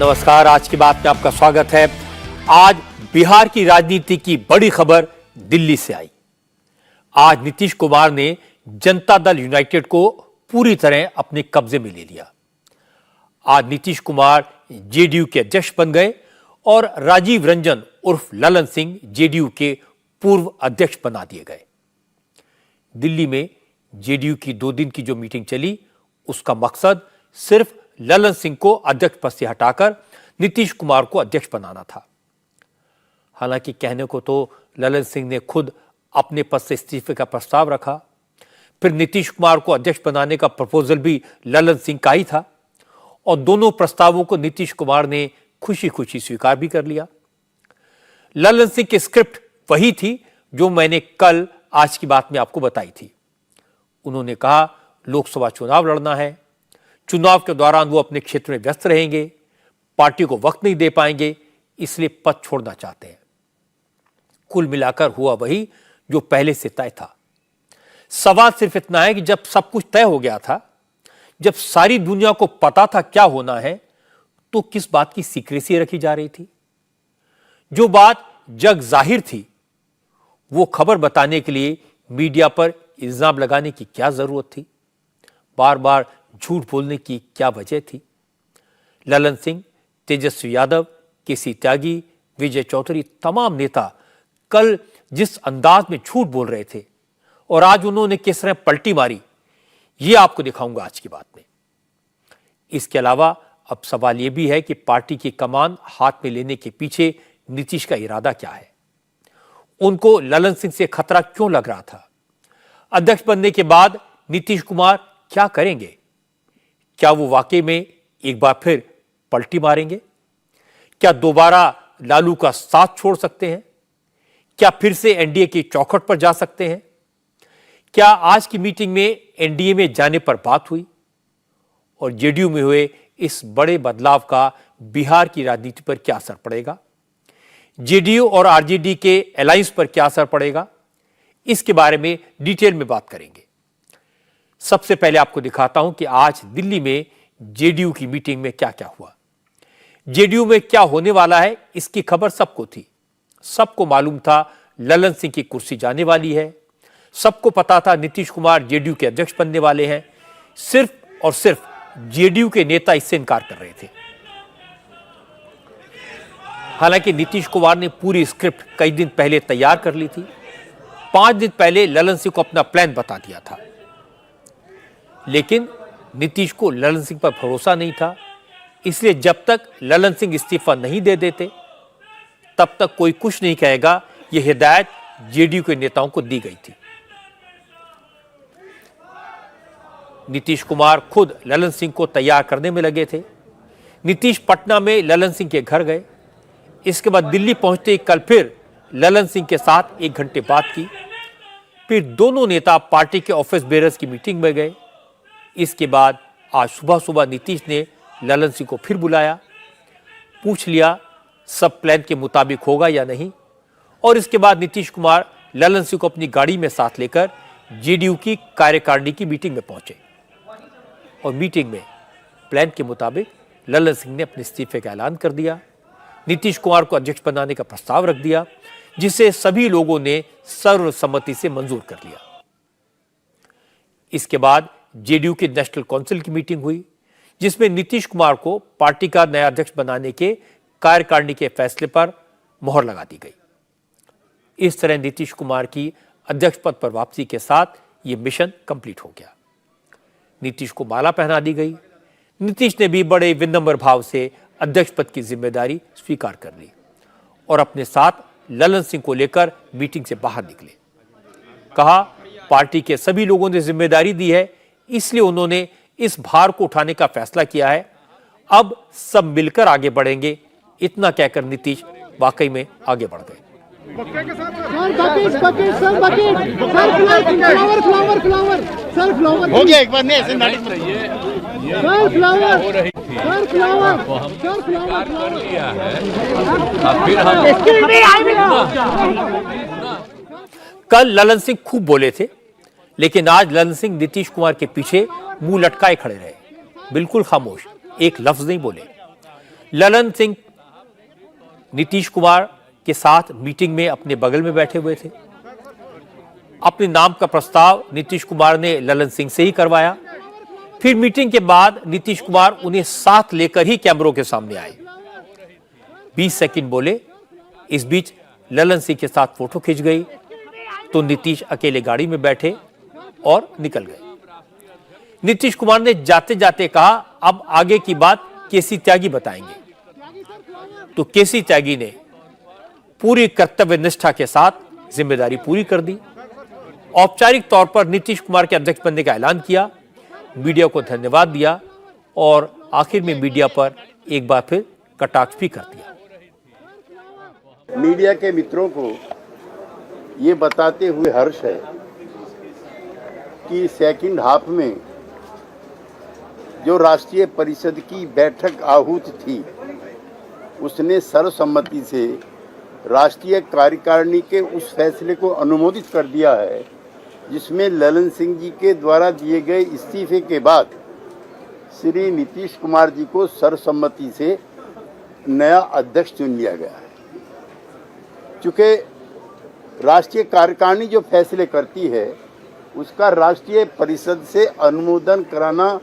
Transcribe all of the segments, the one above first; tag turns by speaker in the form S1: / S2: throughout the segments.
S1: नमस्कार, आज की बात में आपका स्वागत है। आज बिहार की राजनीति की बड़ी खबर दिल्ली से आई। आज नीतीश कुमार ने जनता दल यूनाइटेड को पूरी तरह अपने कब्जे में ले लिया। आज नीतीश कुमार जेडीयू के अध्यक्ष बन गए और राजीव रंजन उर्फ ललन सिंह जेडीयू के पूर्व अध्यक्ष बना दिए गए। दिल्ली में जेडीयू की 2 दिन की जो मीटिंग चली, उसका मकसद सिर्फ ललन सिंह को अध्यक्ष पद से हटाकर नीतीश कुमार को अध्यक्ष बनाना था। हालांकि कहने को तो ललन सिंह ने खुद अपने पद से इस्तीफे का प्रस्ताव रखा, फिर नीतीश कुमार को अध्यक्ष बनाने का प्रपोजल भी ललन सिंह का ही था और दोनों प्रस्तावों को नीतीश कुमार ने खुशी खुशी स्वीकार भी कर लिया। ललन सिंह की स्क्रिप्ट वही थी जो मैंने कल आज की बात में आपको बताई थी। उन्होंने कहा लोकसभा चुनाव लड़ना है, चुनाव के दौरान वो अपने क्षेत्र में व्यस्त रहेंगे, पार्टी को वक्त नहीं दे पाएंगे, इसलिए पद छोड़ना चाहते हैं। कुल मिलाकर हुआ वही जो पहले से तय था। सवाल सिर्फ इतना है कि जब सब कुछ तय हो गया था, जब सारी दुनिया को पता था क्या होना है, तो किस बात की सीक्रेसी रखी जा रही थी? जो बात जग जाहिर थी, वो खबर बताने के लिए मीडिया पर इल्जाम लगाने की क्या जरूरत थी? बार बार झूठ बोलने की क्या वजह थी? ललन सिंह, तेजस्वी यादव, केसी त्यागी, विजय चौधरी, तमाम नेता कल जिस अंदाज में झूठ बोल रहे थे और आज उन्होंने किस तरह पलटी मारी, ये आपको दिखाऊंगा आज की बात में। इसके अलावा अब सवाल यह भी है कि पार्टी की कमान हाथ में लेने के पीछे नीतीश का इरादा क्या है? उनको ललन सिंह से खतरा क्यों लग रहा था? अध्यक्ष बनने के बाद नीतीश कुमार क्या करेंगे? क्या वो वाकई में एक बार फिर पलटी मारेंगे? क्या दोबारा लालू का साथ छोड़ सकते हैं? क्या फिर से एनडीए की चौखट पर जा सकते हैं? क्या आज की मीटिंग में एनडीए में जाने पर बात हुई? और जेडीयू में हुए इस बड़े बदलाव का बिहार की राजनीति पर क्या असर पड़ेगा? जेडीयू और आरजेडी के अलायंस पर क्या असर पड़ेगा? इसके बारे में डिटेल में बात करेंगे। सबसे पहले आपको दिखाता हूं कि आज दिल्ली में जेडीयू की मीटिंग में क्या क्या हुआ। जेडीयू में क्या होने वाला है, इसकी खबर सबको थी। सबको मालूम था ललन सिंह की कुर्सी जाने वाली है। सबको पता था नीतीश कुमार जेडीयू के अध्यक्ष बनने वाले हैं। सिर्फ और सिर्फ जेडीयू के नेता इससे इनकार कर रहे थे। हालांकि नीतीश कुमार ने पूरी स्क्रिप्ट कई दिन पहले तैयार कर ली थी। 5 दिन पहले ललन सिंह को अपना प्लान बता दिया था, लेकिन नीतीश को ललन सिंह पर भरोसा नहीं था। इसलिए जब तक ललन सिंह इस्तीफा नहीं दे देते, तब तक कोई कुछ नहीं कहेगा। यह हिदायत जेडीयू के नेताओं को दी गई थी। नीतीश कुमार खुद ललन सिंह को तैयार करने में लगे थे। नीतीश पटना में ललन सिंह के घर गए। इसके बाद दिल्ली पहुंचते ही कल फिर ललन सिंह के साथ 1 घंटे बात की। फिर दोनों नेता पार्टी के ऑफिस बेरर्स की मीटिंग में गए। इसके बाद आज सुबह सुबह नीतीश ने ललन सिंह को फिर बुलाया, पूछ लिया सब प्लान के मुताबिक होगा या नहीं। और इसके बाद नीतीश कुमार ललन सिंह को अपनी गाड़ी में साथ लेकर जेडीयू की कार्यकारिणी की मीटिंग में पहुंचे और मीटिंग में प्लान के मुताबिक ललन सिंह ने अपने इस्तीफे का ऐलान कर दिया। नीतीश कुमार को अध्यक्ष बनाने का प्रस्ताव रख दिया, जिसे सभी लोगों ने सर्वसम्मति से मंजूर कर लिया। इसके बाद जेडीयू की नेशनल काउंसिल की मीटिंग हुई, जिसमें नीतीश कुमार को पार्टी का नया अध्यक्ष बनाने के कार्यकारिणी के फैसले पर मोहर लगा दी गई। इस तरह नीतीश कुमार की अध्यक्ष पद पर वापसी के साथ यह मिशन कंप्लीट हो गया। नीतीश को माला पहना दी गई। नीतीश ने भी बड़े विनम्र भाव से अध्यक्ष पद की जिम्मेदारी स्वीकार कर ली और अपने साथ ललन सिंह को लेकर मीटिंग से बाहर निकले। कहा पार्टी के सभी लोगों ने जिम्मेदारी दी है, इसलिए उन्होंने इस भार को उठाने का फैसला किया है। अब सब मिलकर आगे बढ़ेंगे। इतना कहकर नीतीश वाकई में आगे बढ़ गए।
S2: हो गया एक बार नहीं ऐसे नाटक
S3: हो रही थी वो हम स्वीकार कर लिया है। अब फिर
S1: कल ललन सिंह खूब बोले थे, लेकिन आज ललन सिंह नीतीश कुमार के पीछे मुंह लटकाए खड़े रहे, बिल्कुल खामोश, एक लफ्ज नहीं बोले। ललन सिंह नीतीश कुमार के साथ मीटिंग में अपने बगल में बैठे हुए थे। अपने नाम का प्रस्ताव नीतीश कुमार ने ललन सिंह से ही करवाया। फिर मीटिंग के बाद नीतीश कुमार उन्हें साथ लेकर ही कैमरों के सामने आए, 20 सेकंड बोले। इस बीच ललन सिंह के साथ फोटो खिंच गई तो नीतीश अकेले गाड़ी में बैठे और निकल गए। नीतीश कुमार ने जाते जाते कहा, अब आगे की बात केसी त्यागी बताएंगे। तो केसी त्यागी ने पूरी कर्तव्य निष्ठा के साथ जिम्मेदारी पूरी कर दी। औपचारिक तौर पर नीतीश कुमार के अध्यक्ष बनने का ऐलान किया, मीडिया को धन्यवाद दिया और आखिर में मीडिया पर एक बार फिर कटाक्ष भी कर दिया।
S2: मीडिया के मित्रों को ये बताते हुए हर्ष है कि सेकंड हाफ में जो राष्ट्रीय परिषद की बैठक आहूत थी उसने सर्वसम्मति से राष्ट्रीय कार्यकारिणी के उस फैसले को अनुमोदित कर दिया है जिसमें ललन सिंह जी के द्वारा दिए गए इस्तीफे के बाद श्री नीतीश कुमार जी को सर्वसम्मति से नया अध्यक्ष चुन लिया गया है। चूँकि राष्ट्रीय कार्यकारिणी जो फैसले करती है उसका राष्ट्रीय परिषद से अनुमोदन कराना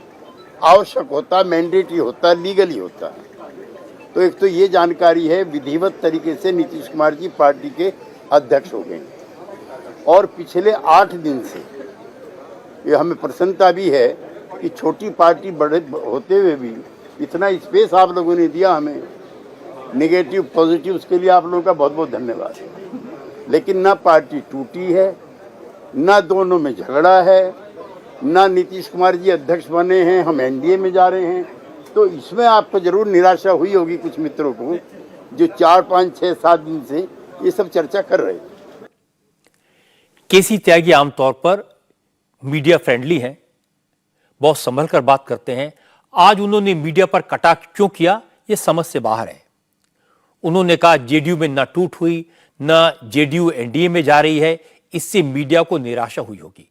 S2: आवश्यक होता, मैंडेटरी होता, लीगली होता है। तो एक तो ये जानकारी है, विधिवत तरीके से नीतीश कुमार जी पार्टी के अध्यक्ष हो गए और पिछले 8 दिन से ये हमें प्रसन्नता भी है कि छोटी पार्टी बड़े होते हुए भी इतना स्पेस आप लोगों ने दिया हमें, नेगेटिव पॉजिटिव, उसके लिए आप लोगों का बहुत बहुत धन्यवाद। लेकिन ना पार्टी टूटी है, ना दोनों में झगड़ा है, ना नीतीश कुमार जी अध्यक्ष बने हैं, हम एनडीए में जा रहे हैं। तो इसमें आपको जरूर निराशा हुई होगी कुछ मित्रों को जो 4, 5, 6, 7 दिन से ये सब चर्चा कर रहे हैं।
S1: केसी त्यागी आमतौर पर मीडिया फ्रेंडली हैं, बहुत संभल कर बात करते हैं। आज उन्होंने मीडिया पर कटाक्ष क्यों किया, ये समझ से बाहर है। उन्होंने कहा जेडीयू में ना टूट हुई, ना जेडीयू एनडीए में जा रही है, इससे मीडिया को निराशा हुई होगी।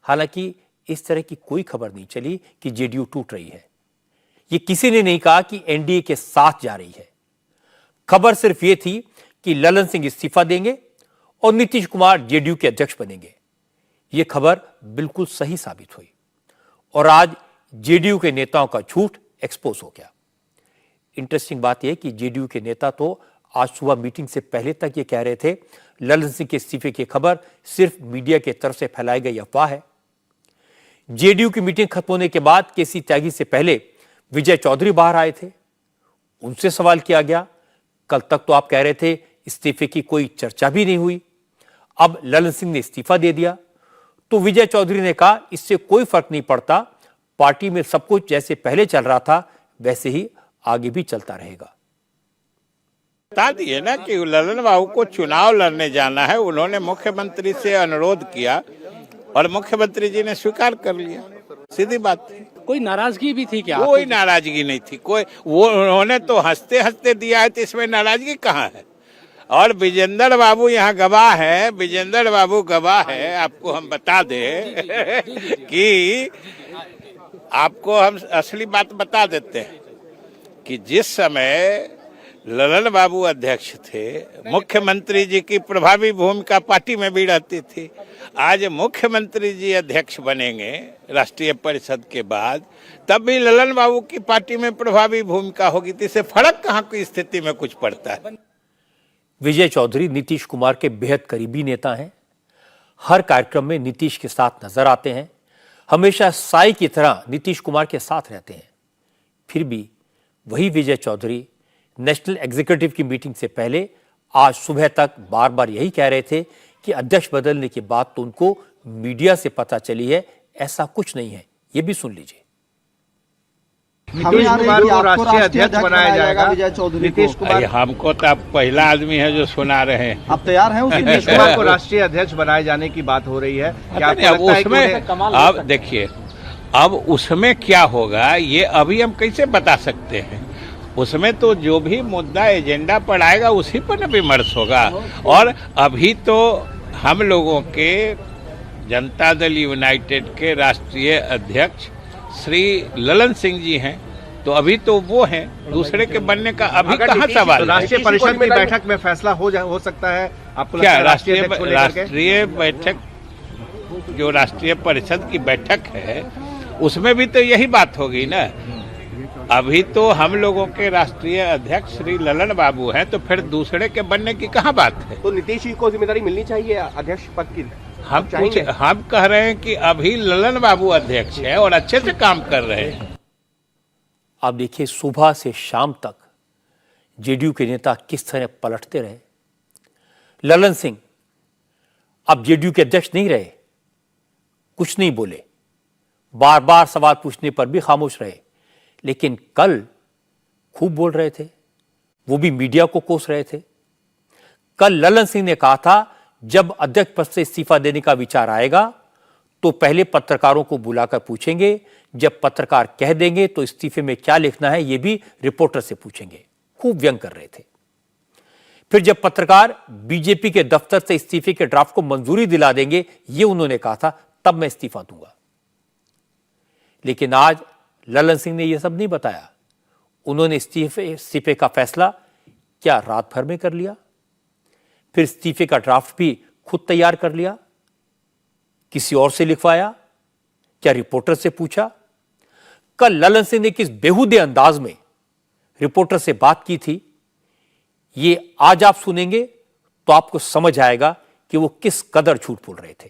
S1: हालांकि इस तरह की कोई खबर नहीं चली कि जेडीयू टूट रही है। ये किसी ने नहीं कहा कि एनडीए के साथ जा रही है। खबर सिर्फ ये थी कि ललन सिंह इस्तीफा देंगे और नीतीश कुमार जेडीयू के अध्यक्ष बनेंगे। ये खबर बिल्कुल सही साबित हुई और आज जेडीयू के नेताओं का झूठ एक्सपोज हो गया। इंटरेस्टिंग बात यह कि जेडीयू के नेता तो आज सुबह मीटिंग से पहले तक ये कह रहे थे ललन सिंह के इस्तीफे की खबर सिर्फ मीडिया की तरफ से फैलाई गई अफवाह है। जेडीयू की मीटिंग खत्म होने के बाद केसी त्यागी से पहले विजय चौधरी बाहर आए थे, उनसे सवाल किया गया, कल तक तो आप कह रहे थे इस्तीफे की कोई चर्चा भी नहीं हुई, अब ललन सिंह ने इस्तीफा दे दिया। तो विजय चौधरी ने कहा इससे कोई फर्क नहीं पड़ता, पार्टी में सब कुछ जैसे पहले चल रहा था वैसे ही आगे भी चलता रहेगा।
S4: बता दिए ना कि ललन बाबू को चुनाव लड़ने जाना है, उन्होंने मुख्यमंत्री से अनुरोध किया और मुख्यमंत्री जी ने स्वीकार कर लिया, सीधी बात थी।
S5: कोई नाराजगी भी थी क्या?
S4: कोई नाराजगी नहीं थी, कोई वो उन्होंने तो हंसते हंसते दिया है, तो इसमें नाराजगी कहाँ है। और विजेंद्र बाबू यहाँ गवाह है, विजेंद्र बाबू गवाह है। आपको हम बता दें कि आपको हम असली बात बता देते हैं कि जिस समय ललन बाबू अध्यक्ष थे, मुख्यमंत्री जी की प्रभावी भूमिका पार्टी में भी रहती थी। आज मुख्यमंत्री जी अध्यक्ष बनेंगे राष्ट्रीय परिषद के बाद, तब भी ललन बाबू की पार्टी में प्रभावी भूमिका होगी। तो इससे फर्क कहाँ की स्थिति में कुछ पड़ता है।
S1: विजय चौधरी नीतीश कुमार के बेहद करीबी नेता हैं, हर कार्यक्रम में नीतीश के साथ नजर आते हैं, हमेशा साई की तरह नीतीश कुमार के साथ रहते हैं। फिर भी वही विजय चौधरी नेशनल एग्जीक्यूटिव की मीटिंग से पहले आज सुबह तक बार बार यही कह रहे थे कि अध्यक्ष बदलने की बात तो उनको मीडिया से पता चली है, ऐसा कुछ नहीं है। ये भी सुन लीजिए।
S6: नीतीश कुमार को राष्ट्रीय अध्यक्ष बनाया जाएगा। नीतीश कुमार,
S4: हमको तो आप पहला आदमी है जो सुना रहे हैं।
S6: आप तैयार हैं? नीतीश कुमार को राष्ट्रीय अध्यक्ष बनाए जाने की बात हो रही है। क्या आपको लगता है
S4: उसमें अब देखिए, अब उसमें क्या होगा ये अभी हम कैसे बता सकते हैं। उसमें तो जो भी मुद्दा एजेंडा पर आएगा उसी पर विमर्श होगा। और अभी तो हम लोगों के जनता दल यूनाइटेड के राष्ट्रीय अध्यक्ष श्री ललन सिंह जी हैं, तो अभी तो वो है, दूसरे के बनने का अभी
S6: अगर
S4: कहाँ
S6: नीतीश जी,
S4: सवाल
S6: तो
S4: है?
S6: राष्ट्रीय परिषद की बैठक में फैसला हो सकता है, आपको लगता
S4: क्या
S6: है राष्ट्रीय अध्यक्ष को लेकर के?
S4: राष्ट्रीय बैठक, जो राष्ट्रीय परिषद की बैठक है उसमें भी तो यही बात होगी ना। अभी तो हम लोगों के राष्ट्रीय अध्यक्ष श्री ललन बाबू हैं, तो फिर दूसरे के बनने की कहाँ बात है?
S6: तो नीतीश जी को जिम्मेदारी मिलनी चाहिए अध्यक्ष पद की?
S4: हम कह रहे हैं कि अभी ललन बाबू अध्यक्ष है और अच्छे से काम कर रहे हैं।
S1: आप देखिए सुबह से शाम तक जेडीयू के नेता किस तरह पलटते रहे। ललन सिंह अब जेडीयू के अध्यक्ष नहीं रहे, कुछ नहीं बोले, बार बार सवाल पूछने पर भी खामोश रहे, लेकिन कल खूब बोल रहे थे, वो भी मीडिया को कोस रहे थे। कल ललन सिंह ने कहा था जब अध्यक्ष पद से इस्तीफा देने का विचार आएगा तो पहले पत्रकारों को बुलाकर पूछेंगे, जब पत्रकार कह देंगे तो इस्तीफे में क्या लिखना है यह भी रिपोर्टर से पूछेंगे। खूब व्यंग कर रहे थे। फिर जब पत्रकार बीजेपी के दफ्तर से इस्तीफे के ड्राफ्ट को मंजूरी दिला देंगे, यह उन्होंने कहा था, तब मैं इस्तीफा दूंगा। लेकिन आज ललन सिंह ने यह सब नहीं बताया। उन्होंने इस्तीफे का फैसला क्या रात भर में कर लिया? फिर इस्तीफे का ड्राफ्ट भी खुद तैयार कर लिया? किसी और से लिखवाया? क्या रिपोर्टर से पूछा? कल ललन सिंह ने किस बेहुदे अंदाज में रिपोर्टर से बात की थी, ये आज आप सुनेंगे तो आपको समझ आएगा कि वो किस कदर झूठ बोल रहे थे।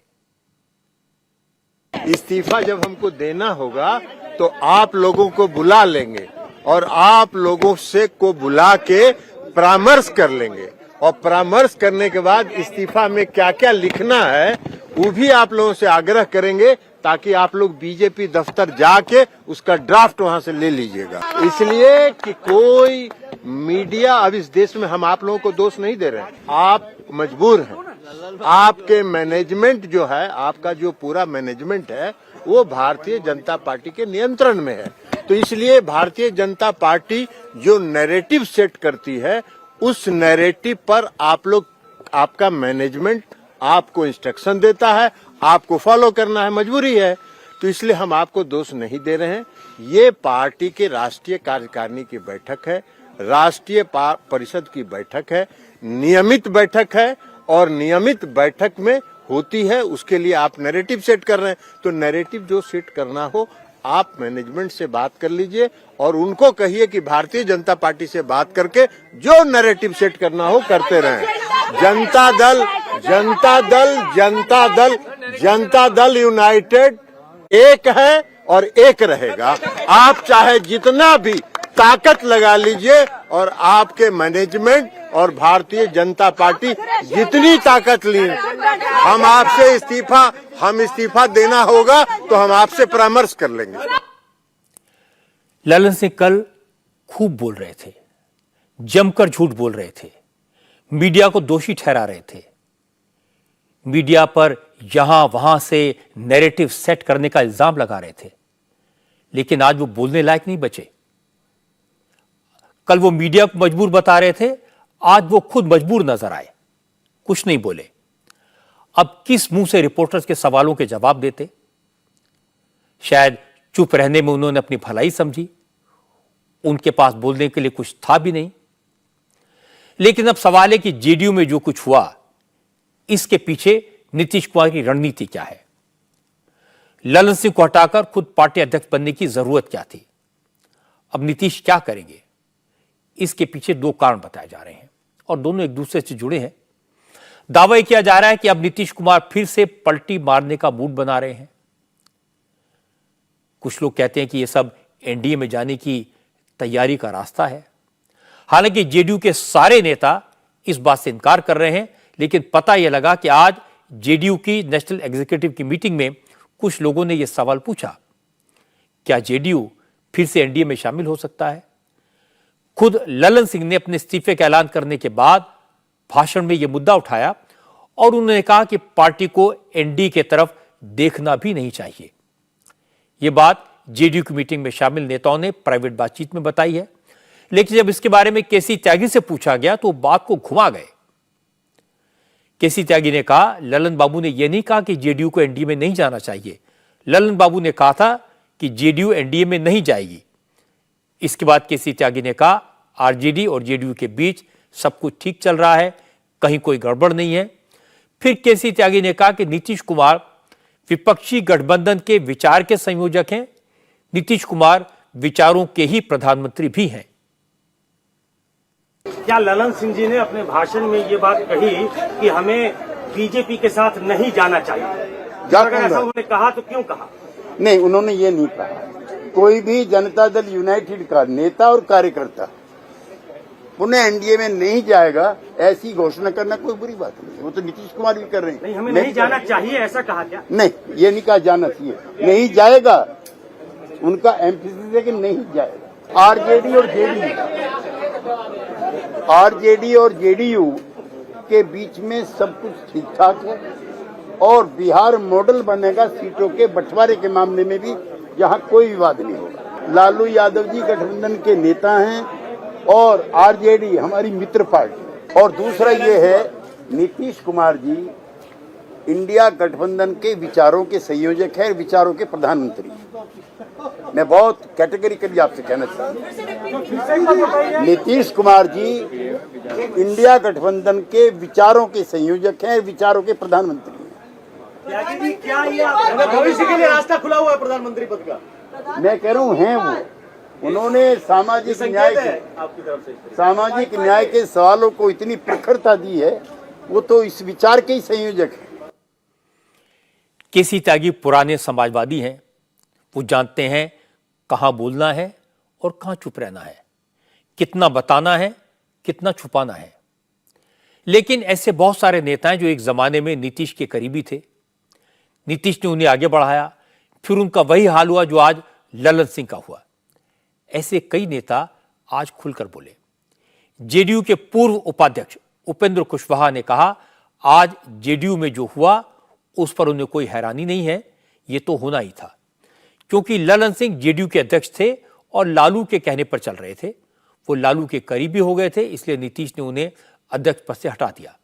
S5: इस्तीफा जब हमको देना होगा तो आप लोगों को बुला लेंगे और आप लोगों से को बुला के परामर्श कर लेंगे, और परामर्श करने के बाद इस्तीफा में क्या क्या लिखना है वो भी आप लोगों से आग्रह करेंगे, ताकि आप लोग बीजेपी दफ्तर जाके उसका ड्राफ्ट वहां से ले लीजिएगा। इसलिए कि कोई मीडिया, अब इस देश में हम आप लोगों को दोष नहीं दे रहे हैं, आप मजबूर हैं। आपके मैनेजमेंट जो है, आपका जो पूरा मैनेजमेंट है वो भारतीय जनता पार्टी के नियंत्रण में है। तो इसलिए भारतीय जनता पार्टी जो नैरेटिव सेट करती है उस नैरेटिव पर आप लोग, आपका मैनेजमेंट आपको इंस्ट्रक्शन देता है, आपको फॉलो करना है, मजबूरी है। तो इसलिए हम आपको दोष नहीं दे रहे हैं। ये पार्टी के राष्ट्रीय कार्यकारिणी की बैठक है, राष्ट्रीय परिषद की बैठक है, नियमित बैठक है, और नियमित बैठक में होती है, उसके लिए आप नैरेटिव सेट कर रहे हैं। तो नैरेटिव जो सेट करना हो आप मैनेजमेंट से बात कर लीजिए और उनको कहिए कि भारतीय जनता पार्टी से बात करके जो नैरेटिव सेट करना हो करते रहें। जनता दल, जनता दल, जनता दल, जनता दल यूनाइटेड एक है और एक रहेगा। आप चाहे जितना भी ताकत लगा लीजिए और आपके मैनेजमेंट और भारतीय जनता पार्टी जितनी ताकत ली, हम आपसे इस्तीफा देना होगा तो हम आपसे परामर्श कर लेंगे।
S1: ललन सिंह कल खूब बोल रहे थे, जमकर झूठ बोल रहे थे, मीडिया को दोषी ठहरा रहे थे, मीडिया पर यहां वहां से नैरेटिव सेट करने का इल्जाम लगा रहे थे। लेकिन आज वो बोलने लायक नहीं बचे। कल वो मीडिया को मजबूर बता रहे थे, आज वो खुद मजबूर नजर आए, कुछ नहीं बोले। अब किस मुंह से रिपोर्टर्स के सवालों के जवाब देते? शायद चुप रहने में उन्होंने अपनी भलाई समझी, उनके पास बोलने के लिए कुछ था भी नहीं। लेकिन अब सवाल है कि जेडीयू में जो कुछ हुआ, इसके पीछे नीतीश कुमार की रणनीति क्या है? ललन सिंह को हटाकर खुद पार्टी अध्यक्ष बनने की जरूरत क्या थी? अब नीतीश क्या करेंगे? इसके पीछे दो कारण बताए जा रहे हैं और दोनों एक दूसरे से जुड़े हैं। दावा किया जा रहा है कि अब नीतीश कुमार फिर से पलटी मारने का मूड बना रहे हैं। कुछ लोग कहते हैं कि यह सब एनडीए में जाने की तैयारी का रास्ता है। हालांकि जेडीयू के सारे नेता इस बात से इनकार कर रहे हैं, लेकिन पता यह लगा कि आज जेडीयू की नेशनल एग्जीक्यूटिव की मीटिंग में कुछ लोगों ने यह सवाल पूछा, क्या जेडीयू फिर से एनडीए में शामिल हो सकता है? खुद ललन सिंह ने अपने इस्तीफे का ऐलान करने के बाद भाषण में यह मुद्दा उठाया और उन्होंने कहा कि पार्टी को एनडीए की तरफ देखना भी नहीं चाहिए। यह बात जेडीयू की मीटिंग में शामिल नेताओं ने प्राइवेट बातचीत में बताई है, लेकिन जब इसके बारे में केसी त्यागी से पूछा गया तो बात को घुमा गए। केसी त्यागी ने कहा, ललन बाबू ने यह नहीं कहा कि जेडीयू को एनडीए में नहीं जाना चाहिए। ललन बाबू ने कहा था कि जेडीयू एनडीए में नहीं जाएगी। इसके बाद केसी त्यागी ने कहा आरजेडी और जेडीयू के बीच सब कुछ ठीक चल रहा है, कहीं कोई गड़बड़ नहीं है। फिर केसी त्यागी ने कहा कि नीतीश कुमार विपक्षी गठबंधन के विचार के संयोजक हैं, नीतीश कुमार विचारों के ही प्रधानमंत्री भी हैं।
S7: क्या ललन सिंह जी ने अपने भाषण में ये बात कही कि हमें बीजेपी के साथ नहीं जाना चाहिए? अगर ऐसा उन्होंने कहा तो क्यों कहा?
S2: नहीं, उन्होंने ये नहीं कहा। कोई भी जनता दल यूनाइटेड का नेता और कार्यकर्ता पुनः एनडीए में नहीं जाएगा, ऐसी घोषणा करना कोई बुरी बात नहीं है। वो तो नीतीश कुमार भी कर रहे हैं।
S7: नहीं, हमें नहीं जाना चाहिए ऐसा कहा क्या?
S2: नहीं, ये नहीं कहा जाना चाहिए, नहीं जाएगा। उनका एम्फेसिस है कि नहीं जाएगा। आरजेडी और जेडीयू के बीच में सब कुछ ठीक ठाक है और बिहार मॉडल बनेगा सीटों के बंटवारे के मामले में भी, जहां कोई विवाद नहीं होगा। लालू यादव जी गठबंधन के नेता हैं और आरजेडी हमारी मित्र पार्टी। और दूसरा ये है, नीतीश कुमार जी इंडिया गठबंधन के विचारों के संयोजक है, विचारों के प्रधानमंत्री। मैं बहुत कैटेगरिकली आपसे कहना चाहता हूँ, नीतीश कुमार जी इंडिया गठबंधन के विचारों के संयोजक हैं, विचारों के प्रधानमंत्री हैं।
S7: क्या ये भविष्य के लिए रास्ता खुला हुआ है प्रधानमंत्री पद का?
S2: मैं कह रहा हूँ हैं वो। उन्होंने सामाजिक न्याय के सवालों को इतनी प्रखरता दी है, वो तो इस विचार के ही संयोजक है।
S1: केसी त्यागी पुराने समाजवादी हैं, वो जानते हैं कहां बोलना है और कहां चुप रहना है, कितना बताना है, कितना छुपाना है। लेकिन ऐसे बहुत सारे नेता हैं जो एक जमाने में नीतीश के करीबी थे, नीतीश ने उन्हें आगे बढ़ाया, फिर उनका वही हाल हुआ जो आज ललन सिंह का हुआ। ऐसे कई नेता आज खुलकर बोले। जेडीयू के पूर्व उपाध्यक्ष उपेंद्र कुशवाहा ने कहा आज जेडीयू में जो हुआ उस पर उन्हें कोई हैरानी नहीं है, ये तो होना ही था, क्योंकि ललन सिंह जेडीयू के अध्यक्ष थे और लालू के कहने पर चल रहे थे। वो लालू के करीबी हो गए थे, इसलिए नीतीश ने उन्हें अध्यक्ष पद से हटा दिया।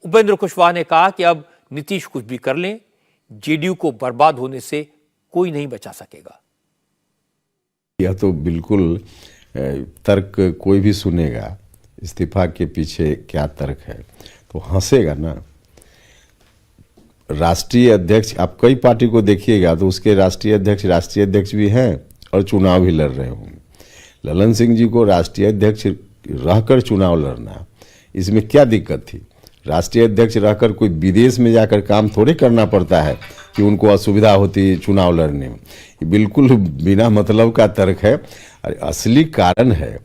S1: उपेंद्र कुशवाहा ने कहा कि अब नीतीश कुछ भी कर लें, जेडीयू को बर्बाद होने से कोई नहीं बचा सकेगा।
S8: यह तो बिल्कुल तर्क कोई भी सुनेगा, इस्तीफा के पीछे क्या तर्क है तो हंसेगा ना। राष्ट्रीय अध्यक्ष, आप कई पार्टी को देखिएगा तो उसके राष्ट्रीय अध्यक्ष भी हैं और चुनाव भी लड़ रहे होंगे। ललन सिंह जी को राष्ट्रीय अध्यक्ष रहकर चुनाव लड़ना, इसमें क्या दिक्कत थी? राष्ट्रीय अध्यक्ष रहकर कोई विदेश में जाकर काम थोड़े करना पड़ता है कि उनको असुविधा होती चुनाव लड़ने में। ये बिल्कुल बिना मतलब का तर्क है। असली कारण है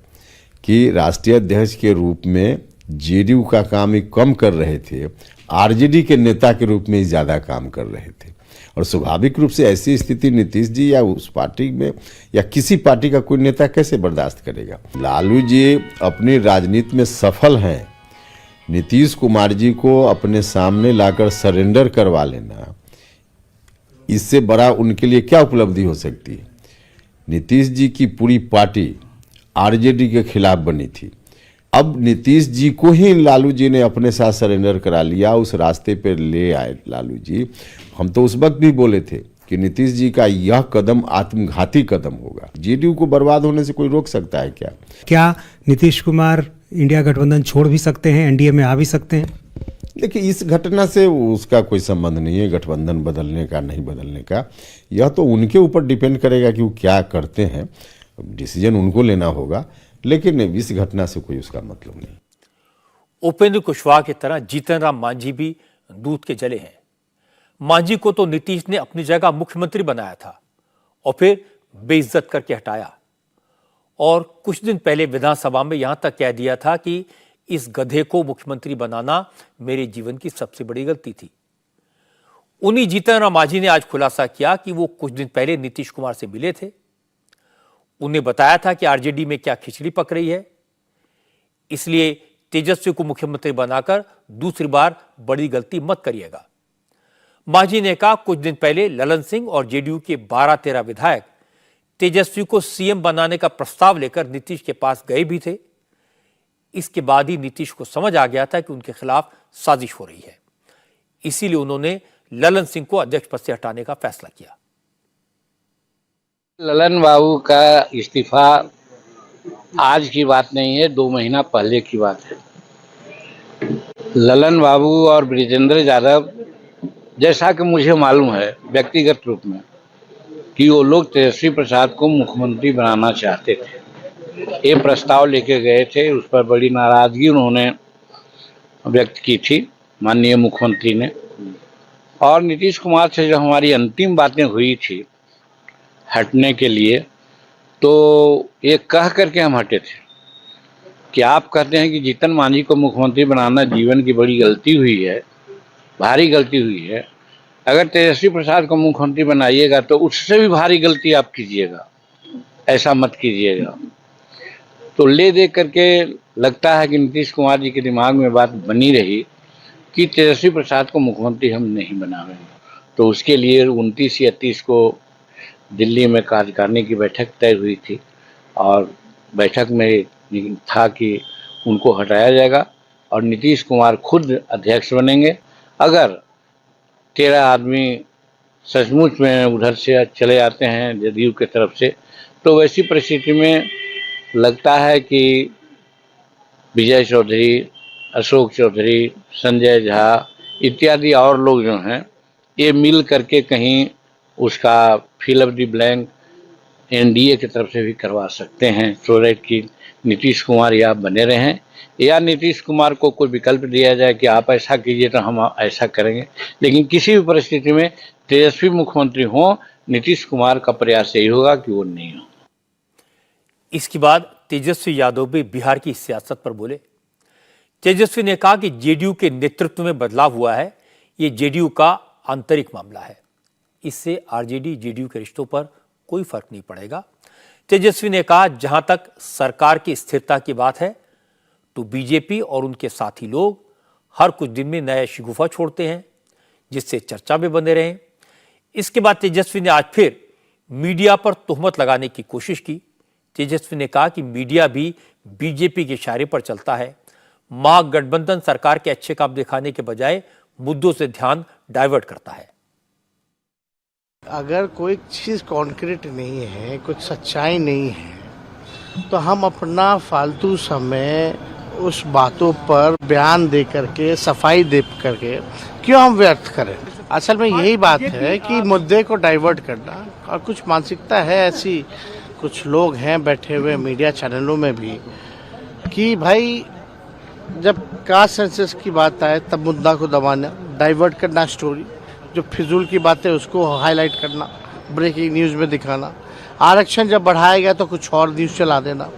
S8: कि राष्ट्रीय अध्यक्ष के रूप में जेडीयू का काम ही कम कर रहे थे, आरजेडी के नेता के रूप में ही ज़्यादा काम कर रहे थे। और स्वाभाविक रूप से ऐसी स्थिति नीतीश जी या उस पार्टी में या किसी पार्टी का कोई नेता कैसे बर्दाश्त करेगा? लालू जी अपनी राजनीति में सफल हैं, नीतीश कुमार जी को अपने सामने लाकर सरेंडर करवा लेना, इससे बड़ा उनके लिए क्या उपलब्धि हो सकती है? नीतीश जी की पूरी पार्टी आरजेडी के खिलाफ बनी थी, अब नीतीश जी को ही लालू जी ने अपने साथ सरेंडर करा लिया, उस रास्ते पर ले आए लालू जी। हम तो उस वक्त भी बोले थे कि नीतीश जी का यह कदम आत्मघाती कदम होगा। जेडीयू को बर्बाद होने से कोई रोक सकता है क्या?
S9: क्या नीतीश कुमार इंडिया गठबंधन छोड़ भी सकते हैं, एनडीए में आ भी सकते हैं?
S8: देखिए, इस घटना से उसका कोई संबंध नहीं है, गठबंधन बदलने का नहीं बदलने का। यह तो उनके ऊपर डिपेंड करेगा कि वो क्या करते हैं, डिसीजन उनको लेना होगा, लेकिन इस घटना से कोई उसका मतलब नहीं।
S1: उपेंद्र कुशवाहा की तरह जीतन राम मांझी भी दूध के जले हैं। मांझी को तो नीतीश ने अपनी जगह मुख्यमंत्री बनाया था और फिर बेइज्जत करके हटाया, और कुछ दिन पहले विधानसभा में यहां तक कह दिया था कि इस गधे को मुख्यमंत्री बनाना मेरे जीवन की सबसे बड़ी गलती थी। उन्हीं जीतन राम मांझी ने आज खुलासा किया कि वो कुछ दिन पहले नीतीश कुमार से मिले थे, उन्हें बताया था कि आरजेडी में क्या खिचड़ी पक रही है, इसलिए तेजस्वी को मुख्यमंत्री बनाकर दूसरी बार बड़ी गलती मत करिएगा। मांझी ने कहा कुछ दिन पहले ललन सिंह और जेडीयू के 12-13 विधायक तेजस्वी को सीएम बनाने का प्रस्ताव लेकर नीतीश के पास गए भी थे। इसके बाद ही नीतीश को समझ आ गया था कि उनके खिलाफ साजिश हो रही है, इसीलिए उन्होंने ललन सिंह को अध्यक्ष पद से हटाने का फैसला किया।
S10: ललन बाबू का इस्तीफा आज की बात नहीं है, 2 महीना पहले की बात है। ललन बाबू और ब्रिजेंद्र यादव, जैसा कि मुझे मालूम है व्यक्तिगत रूप में, कि वो लोग तेजस्वी प्रसाद को मुख्यमंत्री बनाना चाहते थे। ये प्रस्ताव लेके गए थे, उस पर बड़ी नाराजगी उन्होंने व्यक्त की थी माननीय मुख्यमंत्री ने। और नीतीश कुमार से जब हमारी अंतिम बातें हुई थी हटने के लिए, तो ये कह करके हम हटे थे कि आप कहते हैं कि जीतन मांझी को मुख्यमंत्री बनाना जीवन की बड़ी गलती हुई है, भारी गलती हुई है। अगर तेजस्वी प्रसाद को मुख्यमंत्री बनाइएगा तो उससे भी भारी गलती आप कीजिएगा, ऐसा मत कीजिएगा। तो ले दे करके लगता है कि नीतीश कुमार जी के दिमाग में बात बनी रही कि तेजस्वी प्रसाद को मुख्यमंत्री हम नहीं बनाएंगे। तो उसके लिए 29 या 30 को दिल्ली में कार्यकारिणी की बैठक तय हुई थी और बैठक में था कि उनको हटाया जाएगा और नीतीश कुमार खुद अध्यक्ष बनेंगे। अगर 13 आदमी सचमुच में उधर से चले आते हैं जदयू की तरफ से, तो वैसी परिस्थिति में लगता है कि विजय चौधरी, अशोक चौधरी, संजय झा इत्यादि और लोग जो हैं, ये मिल करके कहीं उसका fill up the blank NDA की तरफ से भी करवा सकते हैं, सो दैट कि नीतीश कुमार या बने रहें, या नीतीश कुमार को कोई विकल्प दिया जाए कि आप ऐसा कीजिए तो हम ऐसा करेंगे। लेकिन किसी भी परिस्थिति में तेजस्वी मुख्यमंत्री हो, नीतीश कुमार का प्रयास यही होगा कि वो नहीं हो।
S1: इसके बाद तेजस्वी यादव भी बिहार की सियासत पर बोले। तेजस्वी ने कहा कि जेडीयू के नेतृत्व में बदलाव हुआ है, ये जेडीयू का आंतरिक मामला है, इससे आरजेडी जेडीयू के रिश्तों पर कोई फर्क नहीं पड़ेगा। तेजस्वी ने कहा जहां तक सरकार की स्थिरता की बात है तो बीजेपी और उनके साथी लोग हर कुछ दिन में नया शिगुफा छोड़ते हैं जिससे चर्चा में बने रहें। इसके बाद तेजस्वी ने आज फिर मीडिया पर तोहमत लगाने की कोशिश की। तेजस्वी ने कहा कि मीडिया भी बीजेपी के इशारे पर चलता है, महागठबंधन सरकार के अच्छे काम दिखाने के बजाय मुद्दों से ध्यान डाइवर्ट करता है।
S11: अगर कोई चीज़ कॉन्क्रीट नहीं है, कुछ सच्चाई नहीं है, तो हम अपना फालतू समय उस बातों पर बयान दे करके, सफाई दे करके क्यों हम व्यर्थ करें। असल में यही बात है कि मुद्दे को डाइवर्ट करना, और कुछ मानसिकता है ऐसी, कुछ लोग हैं बैठे हुए मीडिया चैनलों में भी, कि भाई जब कास्ट सेंसस की बात आए तब मुद्दा को दबाना, डाइवर्ट करना स्टोरी, जो फिजूल की बातें उसको हाईलाइट करना, ब्रेकिंग न्यूज़ में दिखाना। आरक्षण जब बढ़ाया गया तो कुछ और न्यूज़ चला देना।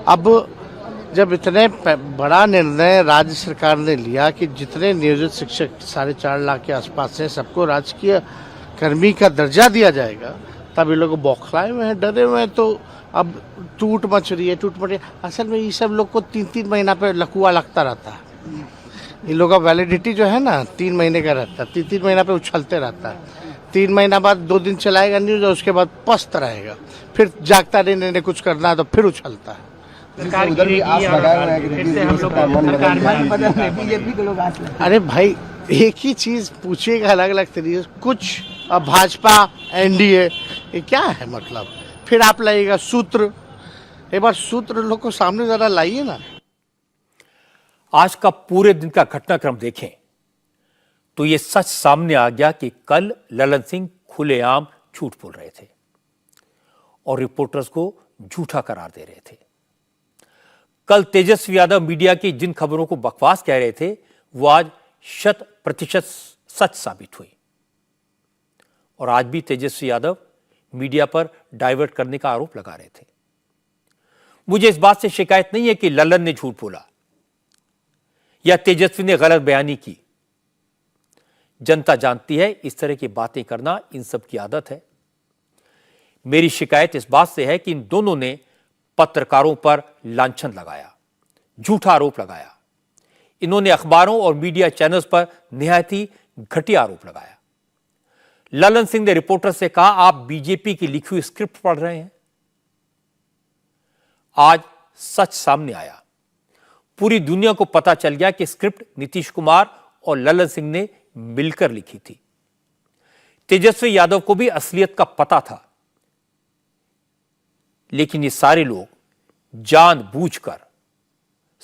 S11: अब जब इतने बड़ा निर्णय राज्य सरकार ने लिया कि जितने नियोजित शिक्षक 4.5 लाख के आसपास हैं सबको राजकीय कर्मी का दर्जा दिया जाएगा, तब ये लोग बौखलाए हुए हैं, डरे हुए हैं। तो अब टूट मच रही है। असल में ये सब लोग को 3-3 महीना पे लकुआ लगता रहता है। इन लोगों का वैलिडिटी जो है ना 3 महीने का रहता है, 3-3 महीना पे उछलते रहता है। 3 महीना बाद 2 दिन चलाएगा न्यूज और उसके बाद पस्त रहेगा, फिर जागता नहीं कुछ करना है तो फिर उछलता है।
S6: उधर भी आस लगाए हुए हैं कि बीजेपी के लोग आस लगाए।
S11: अरे भाई एक ही चीज पूछिएगा अलग अलग तरीके से, कुछ अब भाजपा एनडीए ये क्या है मतलब, फिर आप लाइएगा सूत्र, एक बार सूत्र लोग को सामने जरा लाइए ना।
S1: आज का पूरे दिन का घटनाक्रम देखें तो यह सच सामने आ गया कि कल ललन सिंह खुलेआम झूठ बोल रहे थे और रिपोर्टर्स को झूठा करार दे रहे थे। कल तेजस्वी यादव मीडिया की जिन खबरों को बकवास कह रहे थे वो आज 100% सच साबित हुई। और आज भी तेजस्वी यादव मीडिया पर डाइवर्ट करने का आरोप लगा रहे थे। मुझे इस बात से शिकायत नहीं है कि ललन ने झूठ बोला या तेजस्वी ने गलत बयानी की। जनता जानती है इस तरह की बातें करना इन सब की आदत है। मेरी शिकायत इस बात से है कि इन दोनों ने पत्रकारों पर लांछन लगाया, झूठा आरोप लगाया। इन्होंने अखबारों और मीडिया चैनल्स पर निहायत ही घटिया आरोप लगाया। ललन सिंह ने रिपोर्टर से कहा, आप बीजेपी की लिखी हुई स्क्रिप्ट पढ़ रहे हैं। आज सच सामने आया, पूरी दुनिया को पता चल गया कि स्क्रिप्ट नीतीश कुमार और ललन सिंह ने मिलकर लिखी थी। तेजस्वी यादव को भी असलियत का पता था, लेकिन ये सारे लोग जानबूझकर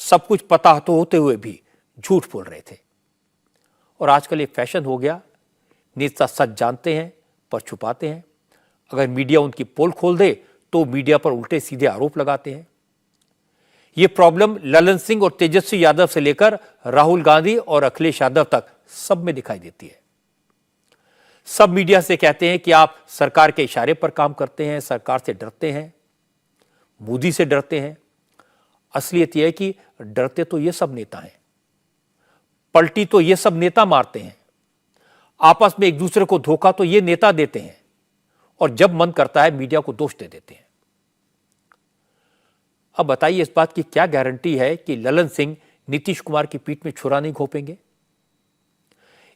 S1: सब कुछ पता तो होते हुए भी झूठ बोल रहे थे। और आजकल एक फैशन हो गया, नेता सच जानते हैं पर छुपाते हैं। अगर मीडिया उनकी पोल खोल दे तो मीडिया पर उल्टे सीधे आरोप लगाते हैं। यह प्रॉब्लम ललन सिंह और तेजस्वी यादव से लेकर राहुल गांधी और अखिलेश यादव तक सब में दिखाई देती है। सब मीडिया से कहते हैं कि आप सरकार के इशारे पर काम करते हैं, सरकार से डरते हैं, मोदी से डरते हैं। असलियत यह है कि डरते तो ये सब नेता हैं, पलटी तो ये सब नेता मारते हैं, आपस में एक दूसरे को धोखा तो ये नेता देते हैं, और जब मन करता है मीडिया को दोष दे देते हैं। अब बताइए, इस बात की क्या गारंटी है कि ललन सिंह नीतीश कुमार की पीठ में छुरा नहीं घोंपेंगे?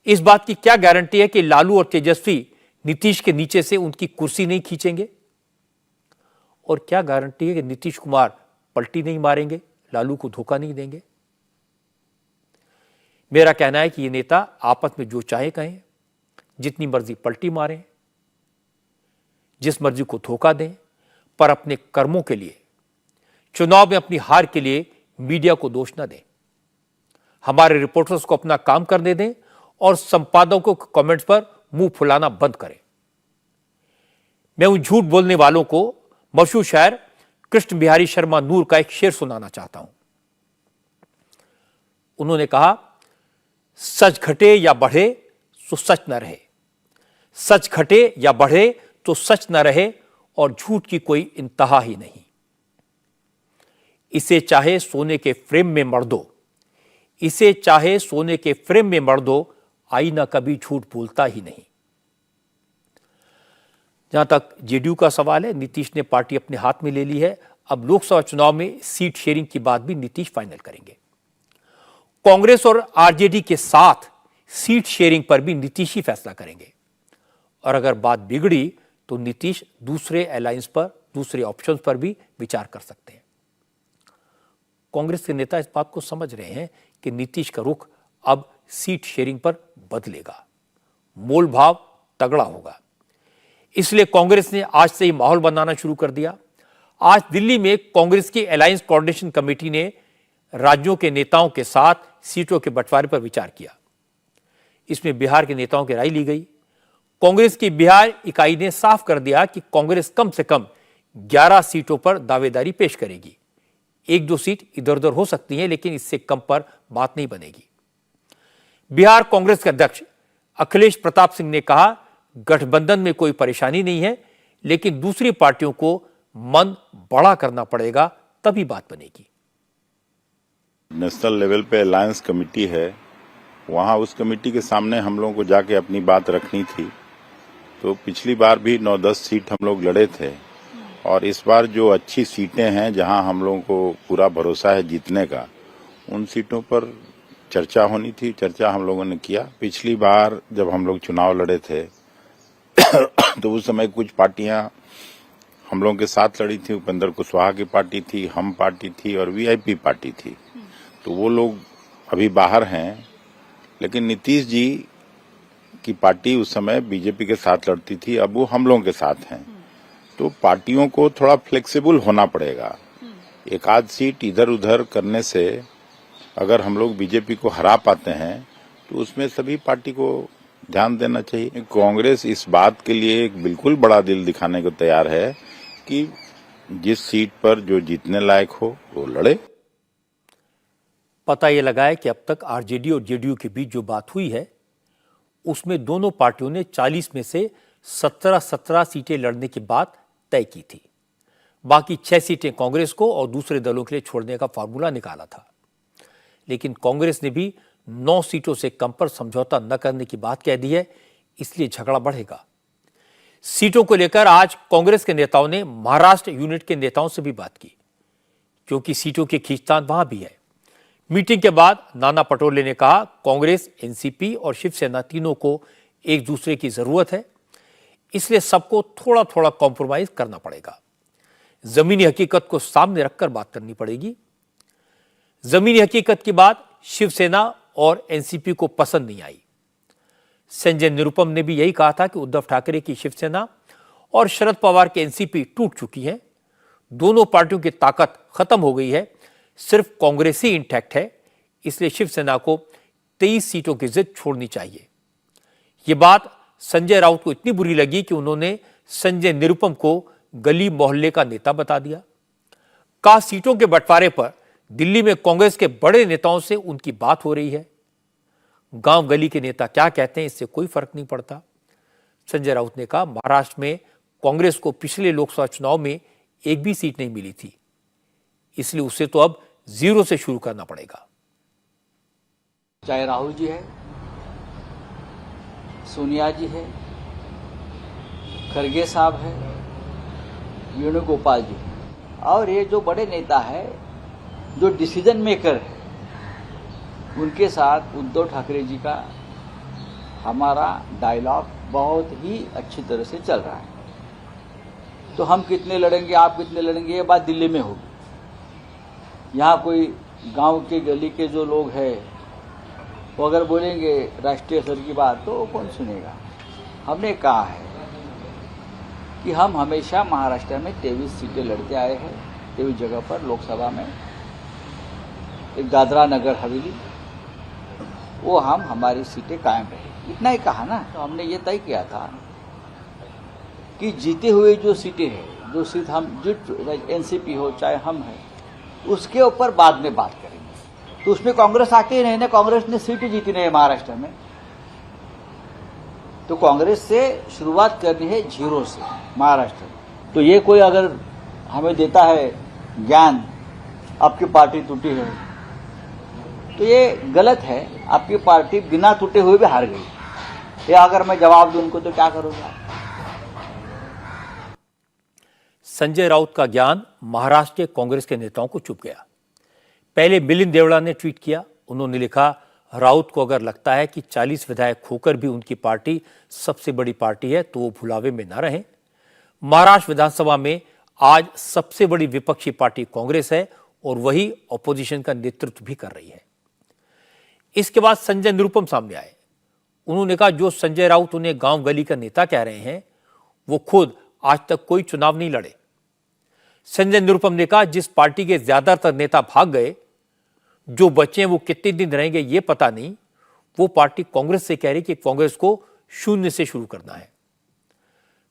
S1: इस बात की क्या गारंटी है कि लालू और तेजस्वी नीतीश के नीचे से उनकी कुर्सी नहीं खींचेंगे? और क्या गारंटी है कि नीतीश कुमार पलटी नहीं मारेंगे, लालू को धोखा नहीं देंगे? मेरा कहना है कि ये नेता आपस में जो चाहे कहें, जितनी मर्जी पलटी मारें, जिस मर्जी को धोखा दें, पर अपने कर्मों के लिए, चुनाव में अपनी हार के लिए मीडिया को दोष न दें। हमारे रिपोर्टर्स को अपना काम करने दें और संपादकों के कमेंट्स पर मुंह फुलाना बंद करें। मैं उन झूठ बोलने वालों को मशहूर शायर कृष्ण बिहारी शर्मा नूर का एक शेर सुनाना चाहता हूं। उन्होंने कहा, सच घटे या बढ़े तो सच न रहे, सच घटे या बढ़े तो सच न रहे, और झूठ की कोई इंतहा ही नहीं। इसे चाहे सोने के फ्रेम में मर दो, इसे चाहे सोने के फ्रेम में मर दो, आईना कभी झूठ बोलता ही नहीं। जहां तक जेडीयू का सवाल है, नीतीश ने पार्टी अपने हाथ में ले ली है। अब लोकसभा चुनाव में सीट शेयरिंग की बात भी नीतीश फाइनल करेंगे। कांग्रेस और आरजेडी के साथ सीट शेयरिंग पर भी नीतीश ही फैसला करेंगे, और अगर बात बिगड़ी तो नीतीश दूसरे अलायंस पर, दूसरे ऑप्शंस पर भी विचार कर सकते हैं। कांग्रेस के नेता इस बात को समझ रहे हैं कि नीतीश का रुख अब सीट शेयरिंग पर बदलेगा, मोल भाव तगड़ा होगा। इसलिए कांग्रेस ने आज से ही माहौल बनाना शुरू कर दिया। आज दिल्ली में कांग्रेस की अलायंस कोऑर्डिनेशन कमेटी ने राज्यों के नेताओं के साथ सीटों के बंटवारे पर विचार किया। इसमें बिहार के नेताओं की राय ली गई। कांग्रेस की बिहार इकाई ने साफ कर दिया कि कांग्रेस कम से कम 11 सीटों पर दावेदारी पेश करेगी। 1-2 सीट इधर उधर हो सकती हैं, लेकिन इससे कम पर बात नहीं बनेगी। बिहार कांग्रेस के अध्यक्ष अखिलेश प्रताप सिंह ने कहा, गठबंधन में कोई परेशानी नहीं है, लेकिन दूसरी पार्टियों को मन बड़ा करना पड़ेगा, तभी बात बनेगी।
S12: नेशनल लेवल पे अलायंस कमेटी है, वहां उस कमेटी के सामने हम लोगों को जाके अपनी बात रखनी थी। तो पिछली बार भी 9-10 सीट हम लोग लड़े थे, और इस बार जो अच्छी सीटें हैं जहां हम लोगों को पूरा भरोसा है जीतने का, उन सीटों पर चर्चा होनी थी। चर्चा हम लोगों ने किया। पिछली बार जब हम लोग चुनाव लड़े थे तो उस समय कुछ पार्टियां हम लोगों के साथ लड़ी थी। उपेंद्र कुशवाहा की पार्टी थी, हम पार्टी थी और वीआईपी पार्टी थी। तो वो लोग अभी बाहर हैं, लेकिन नीतीश जी की पार्टी उस समय बीजेपी के साथ लड़ती थी, अब वो हम लोगों के साथ हैं। तो पार्टियों को थोड़ा फ्लेक्सिबल होना पड़ेगा। एक आध सीट इधर उधर करने से अगर हम लोग बीजेपी को हरा पाते हैं तो उसमें सभी पार्टी को ध्यान देना चाहिए। कांग्रेस इस बात के लिए एक बिल्कुल बड़ा दिल दिखाने को तैयार है कि जिस सीट पर जो जीतने लायक हो वो लड़े।
S1: पता यह लगा है कि अब तक आरजेडी और जेडीयू के बीच जो बात हुई है, उसमें दोनों पार्टियों ने 40 में से 17 सीटें लड़ने की बात तय की थी। बाकी 6 सीटें कांग्रेस को और दूसरे दलों के लिए छोड़ने का फार्मूला निकाला था। लेकिन कांग्रेस ने भी 9 सीटों से कम पर समझौता न करने की बात कह दी है, इसलिए झगड़ा बढ़ेगा। सीटों को लेकर आज कांग्रेस के नेताओं ने महाराष्ट्र यूनिट के नेताओं से भी बात की, क्योंकि सीटों की खींचतान वहां भी है। मीटिंग के बाद नाना पटोले ने कहा, कांग्रेस, एनसीपी और शिवसेना तीनों को एक दूसरे की जरूरत है, इसलिए सबको थोड़ा थोड़ा कॉम्प्रोमाइज करना पड़ेगा। जमीनी हकीकत को सामने रखकर बात करनी पड़ेगी। जमीनी हकीकत की बात शिवसेना और एनसीपी को पसंद नहीं आई। संजय निरुपम ने भी यही कहा था कि उद्धव ठाकरे की शिवसेना और शरद पवार की एनसीपी टूट चुकी है। दोनों पार्टियों की ताकत खत्म हो गई है, सिर्फ कांग्रेस ही इंटैक्ट है, इसलिए शिवसेना को 23 सीटों की जिद छोड़नी चाहिए। यह बात संजय राउत को इतनी बुरी लगी कि उन्होंने संजय निरुपम को गली मोहल्ले का नेता बता दिया। कहा सीटों के बंटवारे पर दिल्ली में कांग्रेस के बड़े नेताओं से उनकी बात हो रही है, गांव गली के नेता क्या कहते हैं इससे कोई फर्क नहीं पड़ता। संजय राउत ने कहा महाराष्ट्र में कांग्रेस को पिछले लोकसभा चुनाव में एक भी सीट नहीं मिली थी, इसलिए उसे तो अब जीरो से शुरू करना पड़ेगा।
S10: चाहे राहुल जी है, सोनिया जी है, खरगे साहब है, वेणुगोपाल जी है, और ये जो बड़े नेता है, जो डिसीजन मेकर है, उनके साथ उद्धव ठाकरे जी का हमारा डायलॉग बहुत ही अच्छी तरह से चल रहा है। तो हम कितने लड़ेंगे, आप कितने लड़ेंगे, ये बात दिल्ली में होगी। यहाँ कोई गांव के गली के जो लोग हैं वो अगर बोलेंगे राष्ट्रीय स्तर की बात तो कौन सुनेगा। हमने कहा है कि हम हमेशा महाराष्ट्र में 23 सीटें लड़ते आए हैं, 23 जगह पर लोकसभा में, एक दादरा नगर हवेली, वो हम हमारी सीटें कायम रहे, इतना ही कहा ना। तो हमने ये तय किया था कि जीते हुए जो सीटें हैं, जो सीट हम जीत, एनसीपी हो चाहे हम हैं, उसके ऊपर बाद में बात करेंगे। तो उसमें कांग्रेस आके ही नहीं ना, कांग्रेस ने सीट जीती नहीं है महाराष्ट्र में, तो कांग्रेस से शुरुआत करनी है जीरो से महाराष्ट्र में। तो ये कोई अगर हमें देता है ज्ञान आपकी पार्टी टूटी है, तो ये गलत है। आपकी पार्टी बिना टूटे हुए भी हार गई, ये अगर मैं जवाब दूं उनको तो क्या करूंगा।
S1: संजय राउत का ज्ञान महाराष्ट्र के कांग्रेस के नेताओं को चुप गया। पहले मिलिंद देवड़ा ने ट्वीट किया, उन्होंने लिखा राउत को अगर लगता है कि 40 विधायक खोकर भी उनकी पार्टी सबसे बड़ी पार्टी है तो वो भुलावे में ना रहें। महाराष्ट्र विधानसभा में आज सबसे बड़ी विपक्षी पार्टी कांग्रेस है और वही ऑपोजिशन का नेतृत्व भी कर रही है। इसके बाद संजय निरुपम सामने आए, उन्होंने कहा जो संजय राउत उन्हें गांव गली का नेता कह रहे हैं वो खुद आज तक कोई चुनाव नहीं लड़े। संजय निरुपम ने कहा जिस पार्टी के ज्यादातर नेता भाग गए, जो बचे हैं वो कितने दिन रहेंगे ये पता नहीं, वो पार्टी कांग्रेस से कह रही कि कांग्रेस को शून्य से शुरू करना है।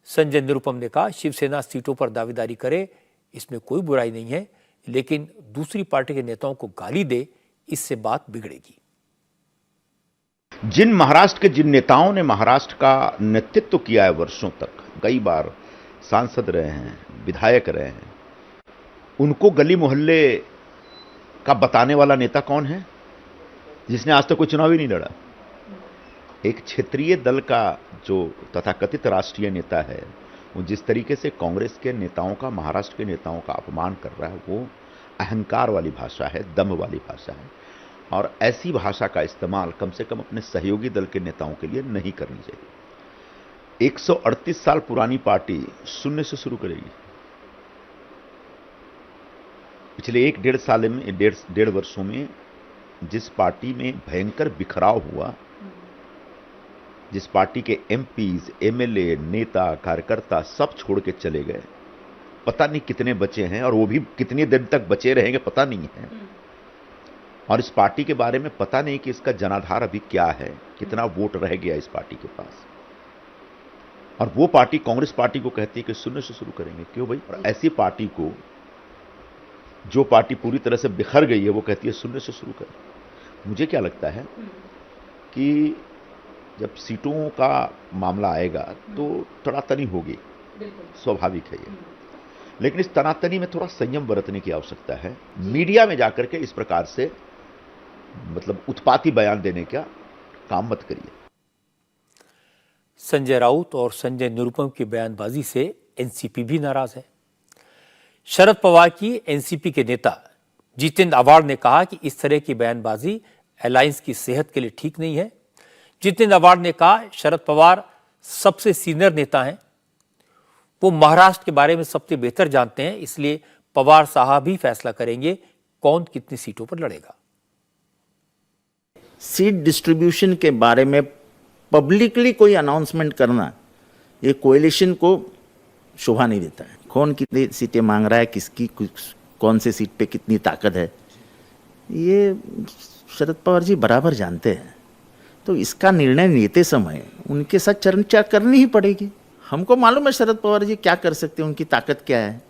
S1: संजय निरुपम ने कहा शिवसेना सीटों पर दावेदारी करे, इसमें कोई बुराई नहीं है, लेकिन दूसरी पार्टी के नेताओं को गाली दे, इससे बात बिगड़ेगी।
S13: जिन नेताओं ने महाराष्ट्र का नेतृत्व किया है वर्षों तक, कई बार सांसद रहे हैं, विधायक रहे हैं, उनको गली मोहल्ले का बताने वाला नेता कौन है जिसने आज तक कोई चुनाव ही नहीं लड़ा। एक क्षेत्रीय दल का जो तथाकथित राष्ट्रीय नेता है, वो जिस तरीके से कांग्रेस के नेताओं का, महाराष्ट्र के नेताओं का अपमान कर रहा है, वो अहंकार वाली भाषा है, दम वाली भाषा है, और ऐसी भाषा का इस्तेमाल कम से कम अपने सहयोगी दल के नेताओं के लिए नहीं करनी चाहिए। 138 साल पुरानी पार्टी शून्य से शुरू करेगी। पिछले 1.5 वर्षों में जिस पार्टी में भयंकर बिखराव हुआ, जिस पार्टी के एमपीज, एमएलए, नेता, कार्यकर्ता सब छोड़ के चले गए, पता नहीं कितने बचे हैं और वो भी कितनी देर तक बचे रहेंगे पता नहीं है। और इस पार्टी के बारे में पता नहीं कि इसका जनाधार अभी क्या है, कितना वोट रह गया इस पार्टी के पास। और वो पार्टी कांग्रेस पार्टी को कहती है कि शून्य से शुरू करेंगे। क्यों भाई? और ऐसी पार्टी को, जो पार्टी पूरी तरह से बिखर गई है, वो कहती है शून्य से शुरू करें। मुझे क्या लगता है कि जब सीटों का मामला आएगा तो तनातनी होगी, स्वाभाविक है ये, लेकिन इस तनातनी में थोड़ा संयम बरतने की आवश्यकता है। मीडिया में जाकर के इस प्रकार से मतलब उत्पाती बयान देने का काम मत करिए।
S1: संजय राउत और संजय निरुपम की बयानबाजी से एनसीपी भी नाराज है। शरद पवार की एनसीपी के नेता जितेंद्र आव्हाड ने कहा कि इस तरह की बयानबाजी अलायंस की सेहत के लिए ठीक नहीं है। जितेंद्र आव्हाड ने कहा शरद पवार सबसे सीनियर नेता हैं, वो महाराष्ट्र के बारे में सबसे बेहतर जानते हैं, इसलिए पवार साहब ही फैसला करेंगे कौन कितनी सीटों पर लड़ेगा।
S14: सीट डिस्ट्रीब्यूशन के बारे में पब्लिकली कोई अनाउंसमेंट करना, ये कोएलिशन को शोभा नहीं देता है। कौन कितनी सीटें मांग रहा है, किसकी कौन से सीट पे कितनी ताकत है, ये शरद पवार जी बराबर जानते हैं। तो इसका निर्णय लेते समय उनके साथ चर्चा करनी ही पड़ेगी। हमको मालूम है शरद पवार जी क्या कर सकते हैं, उनकी ताकत क्या है।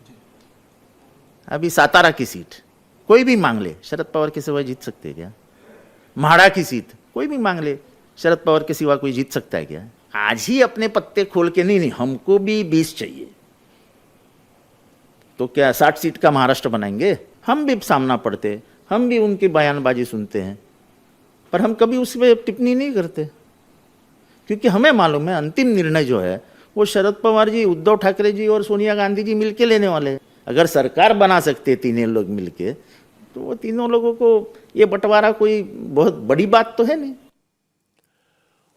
S14: अभी सातारा की सीट कोई भी मांग ले, शरद पवार के सिवा जीत सकते हैं क्या? म्हाड़ा की सीट कोई भी मांग ले, शरद पवार के सिवा कोई जीत सकता है क्या? आज ही अपने पत्ते खोल के नहीं हमको भी 20 चाहिए, तो क्या 60 सीट का महाराष्ट्र बनाएंगे? हम भी सामना पड़ते, हम भी उनकी बयानबाजी सुनते हैं, पर हम कभी उस पर टिप्पणी नहीं करते, क्योंकि हमें मालूम है अंतिम निर्णय जो है वो शरद पवार जी, उद्धव ठाकरे जी और सोनिया गांधी जी मिलके लेने वाले हैं। अगर सरकार बना सकते तीनों लोग मिलके, तो वो तीनों लोगों को ये बंटवारा कोई बहुत बड़ी बात तो है नहीं।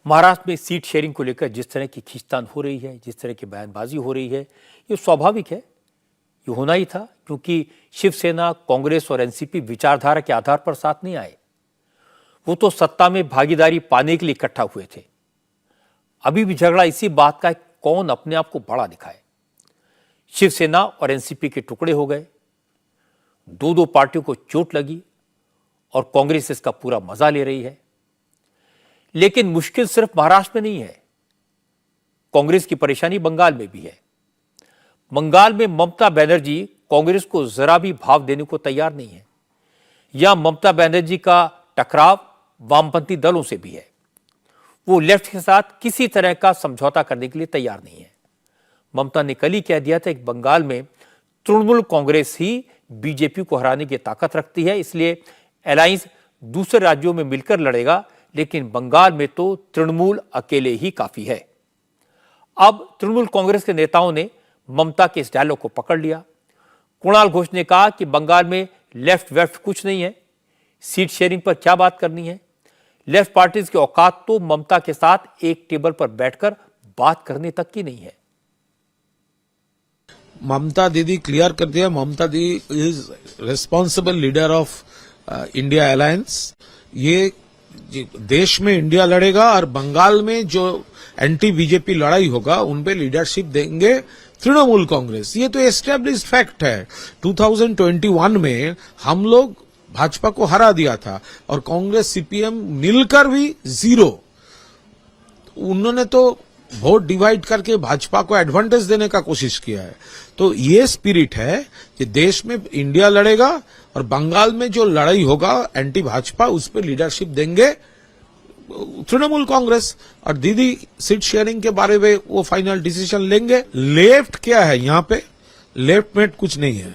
S1: महाराष्ट्र में सीट शेयरिंग को लेकर जिस तरह की खींचतान हो रही है, जिस तरह की बयानबाजी हो रही है, ये स्वाभाविक है, ये होना ही था, क्योंकि शिवसेना, कांग्रेस और एनसीपी विचारधारा के आधार पर साथ नहीं आए। वो तो सत्ता में भागीदारी पाने के लिए इकट्ठा हुए थे। अभी भी झगड़ा इसी बात का है, कौन अपने आप को बड़ा दिखाए। शिवसेना और एनसीपी के टुकड़े हो गए, दो पार्टियों को चोट लगी और कांग्रेस इसका पूरा मजा ले रही है। लेकिन मुश्किल सिर्फ महाराष्ट्र में नहीं है, कांग्रेस की परेशानी बंगाल में भी है। बंगाल में ममता बनर्जी कांग्रेस को जरा भी भाव देने को तैयार नहीं है। यहां ममता बनर्जी का टकराव वामपंथी दलों से भी है। वो लेफ्ट के साथ किसी तरह का समझौता करने के लिए तैयार नहीं है। ममता ने कल ही कह दिया था कि बंगाल में तृणमूल कांग्रेस ही बीजेपी को हराने की ताकत रखती है, इसलिए अलायंस दूसरे राज्यों में मिलकर लड़ेगा, लेकिन बंगाल में तो तृणमूल अकेले ही काफी है। अब तृणमूल कांग्रेस के नेताओं ने ममता के इस डायलॉग को पकड़ लिया। कुणाल घोष ने कहा कि बंगाल में लेफ्ट वेफ्ट कुछ नहीं है, सीट शेयरिंग पर क्या बात करनी है। लेफ्ट पार्टीज की औकात तो ममता के साथ एक टेबल पर बैठकर बात करने तक की नहीं है।
S3: ममता दीदी क्लियर कर दिया, ममता दीदी is responsible leader of India alliance. ये देश में इंडिया लड़ेगा और बंगाल में जो एंटी बीजेपी लड़ाई होगा उन पे लीडरशिप देंगे तृणमूल कांग्रेस। ये तो एस्टेब्लिश्ड फैक्ट है। 2021 में हम लोग भाजपा को हरा दिया था और कांग्रेस सीपीएम मिलकर भी 0। उन्होंने तो वोट डिवाइड करके भाजपा को एडवांटेज देने का कोशिश किया है। तो ये स्पिरिट है कि देश में इंडिया लड़ेगा और बंगाल में जो लड़ाई होगा एंटी भाजपा, उस पर लीडरशिप देंगे तृणमूल कांग्रेस। और दीदी सीट शेयरिंग के बारे में वो फाइनल डिसीजन लेंगे। लेफ्ट क्या है यहाँ पे? लेफ्ट में कुछ नहीं है,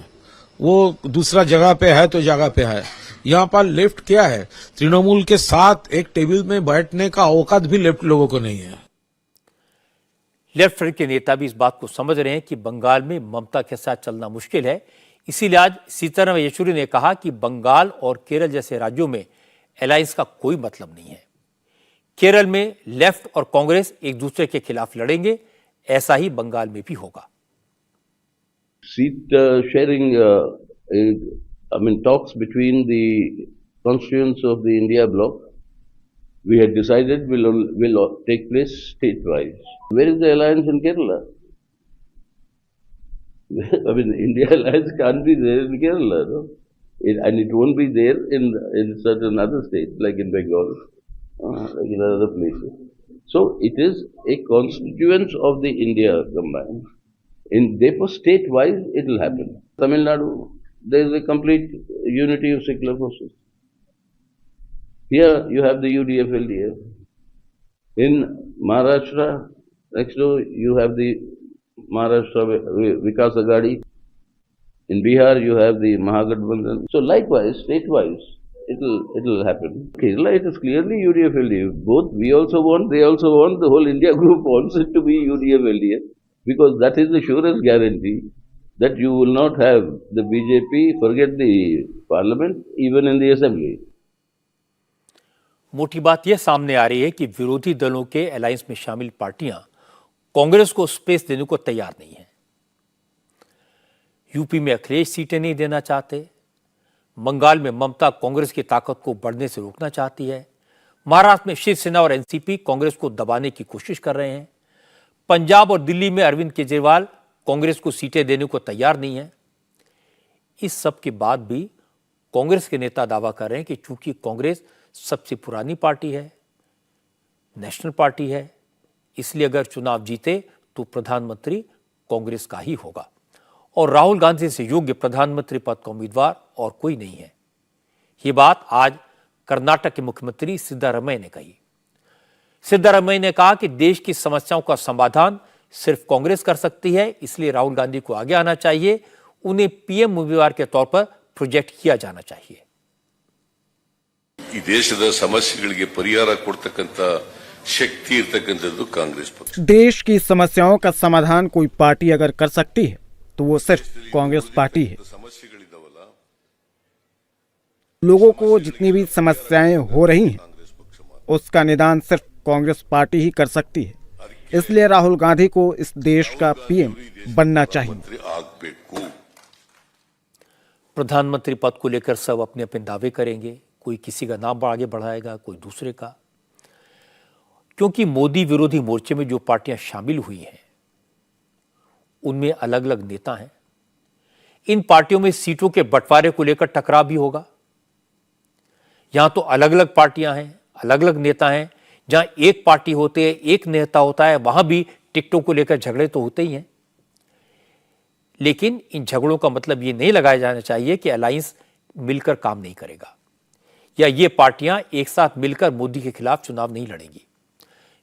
S3: वो दूसरा जगह पे है तो जगह पे है। यहाँ पर लेफ्ट क्या है? तृणमूल के साथ एक टेबल में बैठने का औकात भी लेफ्ट लोगों को नहीं है।
S1: लेफ्ट फ्रंट के नेता भी इस बात को समझ रहे हैं कि बंगाल में ममता के साथ चलना मुश्किल है। इसीलिए आज सीताराम येचुरी ने कहा कि बंगाल और केरल जैसे राज्यों में अलायंस का कोई मतलब नहीं है। केरल में लेफ्ट और कांग्रेस एक दूसरे के खिलाफ लड़ेंगे, ऐसा ही बंगाल में भी होगा।
S10: Seat sharing, talks between the constituents of the India bloc, we had decided will take place state-wise. Where is the alliance in Kerala? India alliance can't be there in Kerala, no? And it won't be there in certain other states, like in Bengal, like in other places. So it is a constituents of the India combined. Therefore, state-wise, it will happen. Tamil Nadu, there is a complete unity of secular forces. Here, you have the UDF, LDF. In Maharashtra, next door, you have the Maharashtra Vikas Aghadi. In Bihar, you have the Mahagathbandhan. So, likewise, state-wise, it will happen. Kerala, it is clearly UDF, LDF. Both, we also want, they also want, the whole India group wants it to be UDF, LDF. Because that is the surest guarantee that you will not have the BJP forget the parliament even in the assembly.
S1: मोटी बात यह सामने आ रही है कि विरोधी दलों के अलायंस में शामिल पार्टियां कांग्रेस को स्पेस देने को तैयार नहीं है। यूपी में अखिलेश सीटें नहीं देना चाहते, बंगाल में ममता कांग्रेस की ताकत को बढ़ने से रोकना चाहती है, महाराष्ट्र में शिवसेना और एनसीपी कांग्रेस को दबाने की कोशिश कर रहे हैं, पंजाब और दिल्ली में अरविंद केजरीवाल कांग्रेस को सीटें देने को तैयार नहीं है। इस सब के बाद भी कांग्रेस के नेता दावा कर रहे हैं कि चूंकि कांग्रेस सबसे पुरानी पार्टी है, नेशनल पार्टी है, इसलिए अगर चुनाव जीते तो प्रधानमंत्री कांग्रेस का ही होगा और राहुल गांधी से योग्य प्रधानमंत्री पद का उम्मीदवार और कोई नहीं है। ये बात आज कर्नाटक के मुख्यमंत्री सिद्धारमैया ने कही। सिद्धारमैया ने कहा कि देश की समस्याओं का समाधान सिर्फ कांग्रेस कर सकती है, इसलिए राहुल गांधी को आगे आना चाहिए, उन्हें पीएम उम्मीदवार के तौर पर प्रोजेक्ट किया जाना चाहिए।
S15: ಈ ದೇಶದ ಸಮಸ್ಯೆಗಳಿಗೆ ಪರಿಹಾರ ಕೊಡ್ತಕ್ಕಂತ ಶಕ್ತಿ ಇರತಕ್ಕಂತದ್ದು ಕಾಂಗ್ರೆಸ್ ಪಕ್ಷ।
S16: देश की समस्याओं का समाधान कोई पार्टी अगर कर सकती है तो वो सिर्फ कांग्रेस पार्टी है। लोगों को जितनी भी समस्याएं हो रही हैं उसका निदान सिर्फ कांग्रेस पार्टी ही कर सकती है, इसलिए राहुल गांधी को इस देश का पीएम बनना चाहिए।
S1: प्रधानमंत्री पद को लेकर सब अपने अपने दावे करेंगे, कोई किसी का नाम आगे बढ़ाएगा, कोई दूसरे का, क्योंकि मोदी विरोधी मोर्चे में जो पार्टियां शामिल हुई हैं उनमें अलग अलग नेता हैं। इन पार्टियों में सीटों के बंटवारे को लेकर टकराव भी होगा। यहां तो अलग अलग पार्टियां हैं, अलग अलग नेता हैं। जहां एक पार्टी होते है, एक नेता होता है, वहां भी टिकटों को लेकर झगड़े तो होते ही हैं। लेकिन इन झगड़ों का मतलब ये नहीं लगाया जाना चाहिए कि अलायंस मिलकर काम नहीं करेगा या ये पार्टियां एक साथ मिलकर मोदी के खिलाफ चुनाव नहीं लड़ेंगी।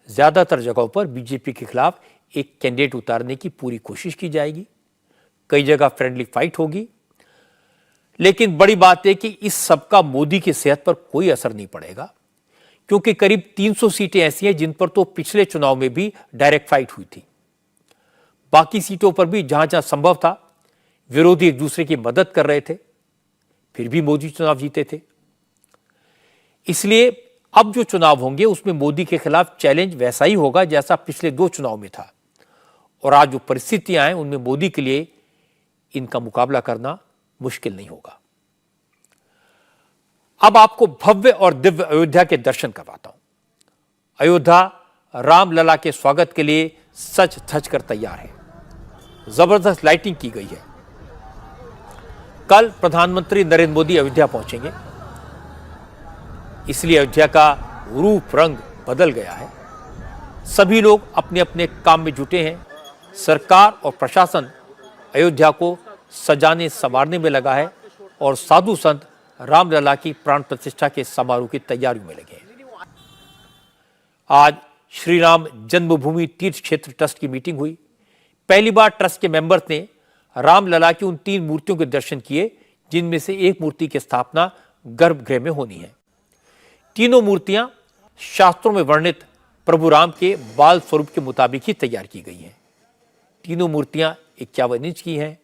S1: ज्यादातर जगहों पर बीजेपी के खिलाफ एक कैंडिडेट उतारने की पूरी कोशिश की जाएगी, कई जगह फ्रेंडली फाइट होगी। लेकिन बड़ी बात है कि इस सबका मोदी की सेहत पर कोई असर नहीं पड़ेगा, क्योंकि करीब 300 सीटें ऐसी हैं जिन पर तो पिछले चुनाव में भी डायरेक्ट फाइट हुई थी। बाकी सीटों पर भी जहां जहां संभव था विरोधी एक दूसरे की मदद कर रहे थे, फिर भी मोदी चुनाव जीते थे। इसलिए अब जो चुनाव होंगे उसमें मोदी के खिलाफ चैलेंज वैसा ही होगा जैसा पिछले 2 चुनाव में था, और आज जो परिस्थितियां हैं उनमें मोदी के लिए इनका मुकाबला करना मुश्किल नहीं होगा। अब आपको भव्य और दिव्य अयोध्या के दर्शन करवाता हूं। अयोध्या रामलला के स्वागत के लिए सज धज कर तैयार है। जबरदस्त लाइटिंग की गई है। कल प्रधानमंत्री नरेंद्र मोदी अयोध्या पहुंचेंगे, इसलिए अयोध्या का रूप रंग बदल गया है। सभी लोग अपने अपने काम में जुटे हैं। सरकार और प्रशासन अयोध्या को सजाने संवारने में लगा है और साधु संत रामलला की प्राण प्रतिष्ठा के समारोह की तैयारियों में लगे हैं। आज श्री राम जन्मभूमि तीर्थ क्षेत्र ट्रस्ट की मीटिंग हुई। पहली बार ट्रस्ट के मेंबर्स ने रामलला की उन 3 मूर्तियों के दर्शन किए जिनमें से एक मूर्ति की स्थापना गर्भगृह में होनी है। तीनों मूर्तियां शास्त्रों में वर्णित प्रभु राम के बाल स्वरूप के मुताबिक ही तैयार की गई हैं। तीनों मूर्तियां 51 इंच की हैं,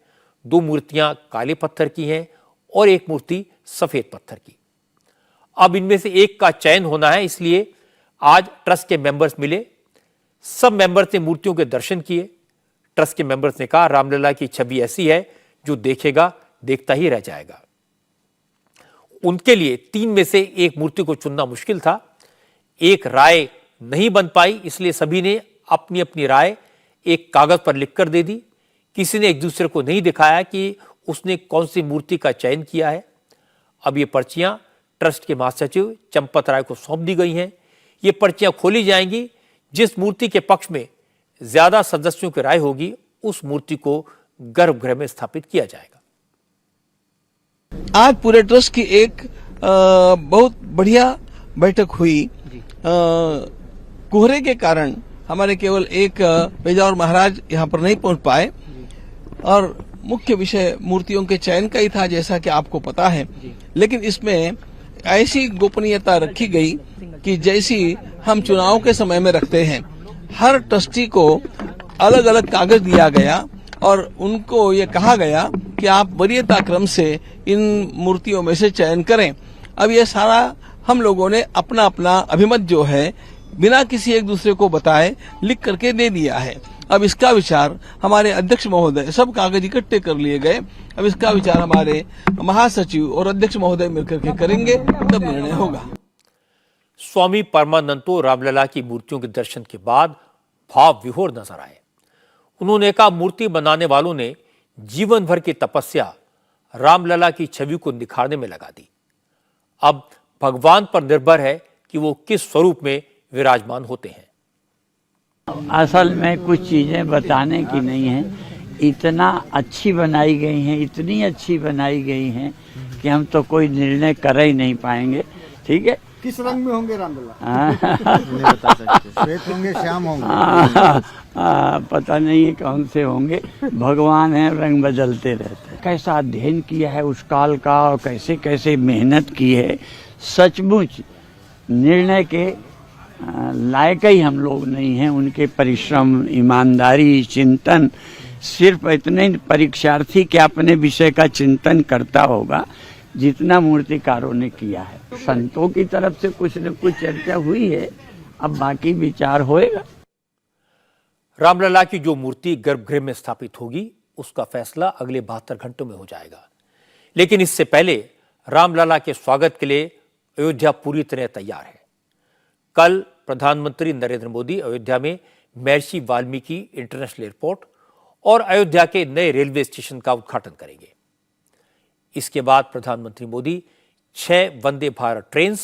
S1: 2 मूर्तियां काले पत्थर की हैं और एक मूर्ति सफेद पत्थर की। अब इनमें से एक का चयन होना है, इसलिए आज ट्रस्ट के मेंबर्स मिले। सब मेंबर्स ने मूर्तियों के दर्शन किए। ट्रस्ट के मेंबर्स ने कहा रामलला की छवि ऐसी है जो देखेगा देखता ही रह जाएगा। उनके लिए 3 में से एक मूर्ति को चुनना मुश्किल था। एक राय नहीं बन पाई, इसलिए सभी ने अपनी अपनी राय एक कागज पर लिखकर दे दी। किसी ने एक दूसरे को नहीं दिखाया कि उसने कौन सी मूर्ति का चयन किया है। अब ये पर्चियां ट्रस्ट के महासचिव चंपत राय को सौंप दी गई हैं। ये पर्चियां खोली जाएंगी। जिस मूर्ति के पक्ष में ज्यादा सदस्यों की राय होगी उस मूर्ति को गर्भगृह में स्थापित किया जाएगा।
S17: आज पूरे ट्रस्ट की एक बहुत बढ़िया बैठक हुई। कोहरे के कारण हमारे केवल एक पेजावर महाराज यहाँ पर नहीं पहुंच पाए और मुख्य विषय मूर्तियों के चयन का ही था, जैसा कि आपको पता है। लेकिन इसमें ऐसी गोपनीयता रखी गई कि जैसी हम चुनाव के समय में रखते हैं। हर ट्रस्टी को अलग अलग कागज दिया गया और उनको ये कहा गया कि आप वरीयता क्रम से इन मूर्तियों में से चयन करें। अब ये सारा हम लोगों ने अपना अपना अभिमत जो है बिना किसी एक दूसरे को बताए लिख करके दे दिया है। अब इसका विचार हमारे अध्यक्ष महोदय, सब कागज इकट्ठे कर लिए गए। अब इसका विचार हमारे महासचिव और अध्यक्ष महोदय मिलकर के करेंगे, तब निर्णय होगा।
S1: स्वामी परमानंदो रामलला की मूर्तियों के दर्शन के बाद भाव विभोर नजर आए। उन्होंने कहा मूर्ति बनाने वालों ने जीवन भर की तपस्या रामलला की छवि को निखारने में लगा दी। अब भगवान पर निर्भर है कि वो किस स्वरूप में विराजमान होते हैं।
S18: असल में कुछ चीजें बताने की नहीं है, इतना अच्छी बनाई गई हैं, इतनी अच्छी बनाई गई हैं कि हम तो कोई निर्णय कर ही नहीं पाएंगे। ठीक है,
S16: किस रंग में होंगे रामलला?
S18: नहीं बता सकते।
S16: श्वेत होंगे, श्याम होंगे?
S18: पता नहीं है कौन से होंगे, भगवान है, रंग बदलते रहते हैं। कैसा अध्ययन किया है उस काल का और कैसे कैसे मेहनत की है, सचमुच निर्णय के लायक ही हम लोग नहीं हैं। उनके परिश्रम, ईमानदारी, चिंतन, सिर्फ इतने परीक्षार्थी के अपने विषय का चिंतन करता होगा जितना मूर्तिकारों ने किया है। संतों की तरफ से कुछ न कुछ चर्चा हुई है, अब बाकी विचार होएगा।
S1: रामलला की जो मूर्ति गर्भगृह में स्थापित होगी उसका फैसला अगले 72 घंटों में हो जाएगा। लेकिन इससे पहले रामलला के स्वागत के लिए अयोध्या पूरी तरह तैयार है। कल प्रधानमंत्री नरेंद्र मोदी अयोध्या में महर्षि वाल्मीकि इंटरनेशनल एयरपोर्ट और अयोध्या के नए रेलवे स्टेशन का उद्घाटन करेंगे। इसके बाद प्रधानमंत्री मोदी 6 वंदे भारत ट्रेन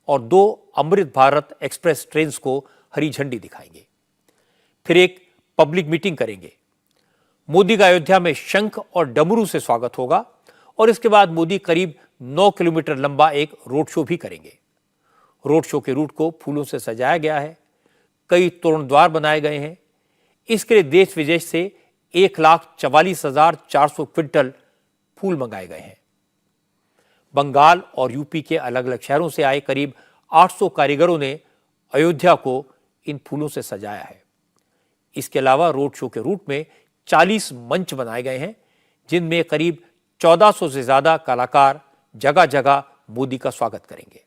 S1: और 2 अमृत भारत एक्सप्रेस ट्रेन को हरी झंडी दिखाएंगे। फिर एक पब्लिक मीटिंग करेंगे। मोदी का अयोध्या में शंख और डमरू से स्वागत होगा और इसके बाद मोदी करीब 9 किलोमीटर लंबा एक रोड शो भी करेंगे। रोड शो के रूट को फूलों से सजाया गया है, कई तोरण द्वार बनाए गए हैं। इसके लिए देश विदेश से 1,44,400 क्विंटल फूल मंगाए गए हैं। बंगाल और यूपी के अलग अलग शहरों से आए करीब 800 कारीगरों ने अयोध्या को इन फूलों से सजाया है। इसके अलावा रोड शो के रूट में 40 मंच बनाए गए हैं, जिनमें करीब 1400 से ज्यादा कलाकार जगह जगह मोदी का स्वागत करेंगे।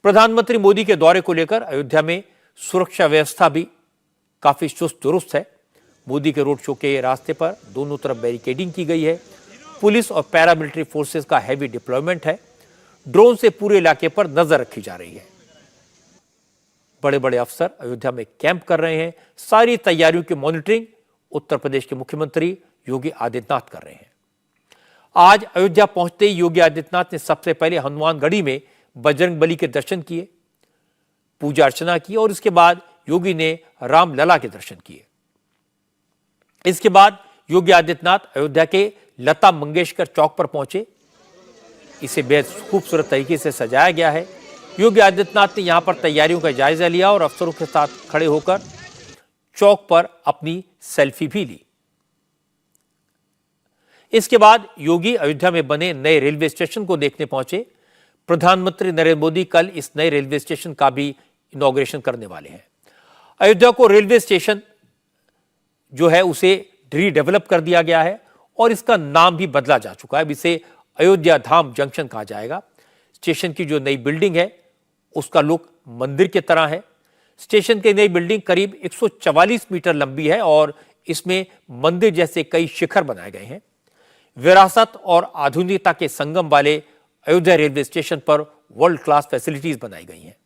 S1: प्रधानमंत्री मोदी के दौरे को लेकर अयोध्या में सुरक्षा व्यवस्था भी काफी चुस्त दुरुस्त है। मोदी के रोड शो के रास्ते पर दोनों तरफ बैरिकेडिंग की गई है। पुलिस और पैरामिलिट्री फोर्सेस का हैवी डिप्लॉयमेंट है। ड्रोन से पूरे इलाके पर नजर रखी जा रही है। बड़े बड़े अफसर अयोध्या में कैंप कर रहे हैं। सारी तैयारियों की मॉनिटरिंग उत्तर प्रदेश के मुख्यमंत्री योगी आदित्यनाथ कर रहे हैं। आज अयोध्या पहुंचते ही योगी आदित्यनाथ ने सबसे पहले हनुमानगढ़ी में बजरंगबली के दर्शन किए, पूजा अर्चना की और इसके बाद योगी ने रामलला के दर्शन किए। इसके बाद योगी आदित्यनाथ अयोध्या के लता मंगेशकर चौक पर पहुंचे। इसे बेहद खूबसूरत तरीके से सजाया गया है। योगी आदित्यनाथ ने यहां पर तैयारियों का जायजा लिया और अफसरों के साथ खड़े होकर चौक पर अपनी सेल्फी भी ली। इसके बाद योगी अयोध्या में बने नए रेलवे स्टेशन को देखने पहुंचे। प्रधानमंत्री नरेंद्र मोदी कल इस नए रेलवे स्टेशन का भी इनॉग्रेशन करने वाले हैं। अयोध्या को रेलवे स्टेशन जो है उसे रीडेवलप कर दिया गया है और इसका नाम भी बदला जा चुका है। अब इसे अयोध्या धाम जंक्शन कहा जाएगा। स्टेशन की जो नई बिल्डिंग है उसका लुक मंदिर की तरह है। स्टेशन की नई बिल्डिंग करीब 144 मीटर लंबी है और इसमें मंदिर जैसे कई शिखर बनाए गए हैं। विरासत और आधुनिकता के संगम वाले अयोध्या रेलवे स्टेशन पर वर्ल्ड क्लास फैसिलिटीज बनाई गई हैं।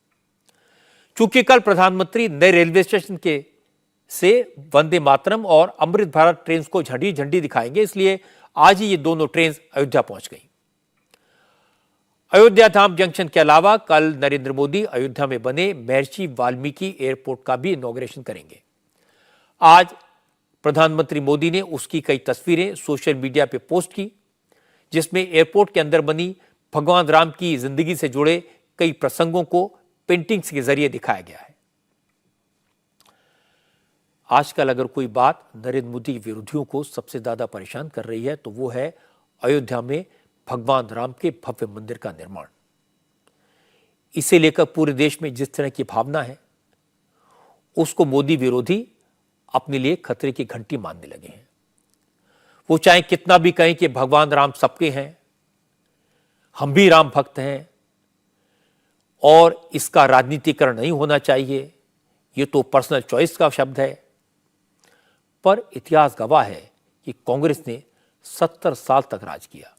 S1: चूंकि कल प्रधानमंत्री नए रेलवे स्टेशन के से वंदे मातरम और अमृत भारत ट्रेन को झंडी दिखाएंगे, इसलिए आज ही ये दोनों ट्रेन अयोध्या पहुंच गई। अयोध्या धाम जंक्शन के अलावा कल नरेंद्र मोदी अयोध्या में बने महर्षि वाल्मीकि एयरपोर्ट का भी इनॉग्रेशन करेंगे। आज प्रधानमंत्री मोदी ने उसकी कई तस्वीरें सोशल मीडिया पे पोस्ट की, जिसमें एयरपोर्ट के अंदर बनी भगवान राम की जिंदगी से जुड़े कई प्रसंगों को पेंटिंग्स के जरिए दिखाया गया है। आजकल अगर कोई बात नरेंद्र मोदी विरोधियों को सबसे ज्यादा परेशान कर रही है तो वो है अयोध्या में भगवान राम के भव्य मंदिर का निर्माण। इसे लेकर पूरे देश में जिस तरह की भावना है उसको मोदी विरोधी अपने लिए खतरे की घंटी मानने लगे हैं। वो चाहे कितना भी कहें कि भगवान राम सबके हैं, हम भी राम भक्त हैं और इसका राजनीतिकरण नहीं होना चाहिए, ये तो पर्सनल चॉइस का शब्द है, पर इतिहास गवाह है कि कांग्रेस ने 70 साल तक राज किया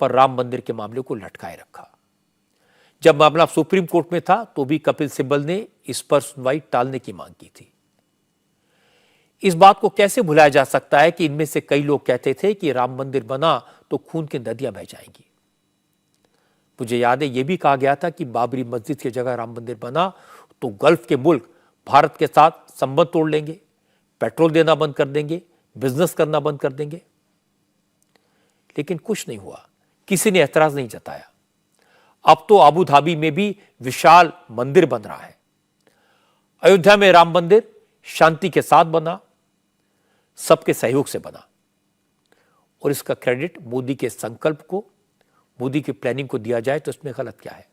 S1: पर राम मंदिर के मामले को लटकाए रखा। जब मामला सुप्रीम कोर्ट में था तो भी कपिल सिब्बल ने इस पर सुनवाई टालने की मांग की थी। इस बात को कैसे भुलाया जा सकता है कि इनमें से कई लोग कहते थे कि राम मंदिर बना तो खून की नदियां बह जाएंगी। मुझे याद है यह भी कहा गया था कि बाबरी मस्जिद की जगह राम मंदिर बना तो गल्फ के मुल्क भारत के साथ संबंध तोड़ लेंगे, पेट्रोल देना बंद कर देंगे, बिजनेस करना बंद कर देंगे। लेकिन कुछ नहीं हुआ, किसी ने ऐतराज नहीं जताया। अब तो अबू धाबी में भी विशाल मंदिर बन रहा है। अयोध्या में राम मंदिर शांति के साथ बना, सबके सहयोग से बना, और इसका क्रेडिट मोदी के संकल्प को, मोदी की प्लानिंग को दिया जाए तो इसमें गलत क्या है।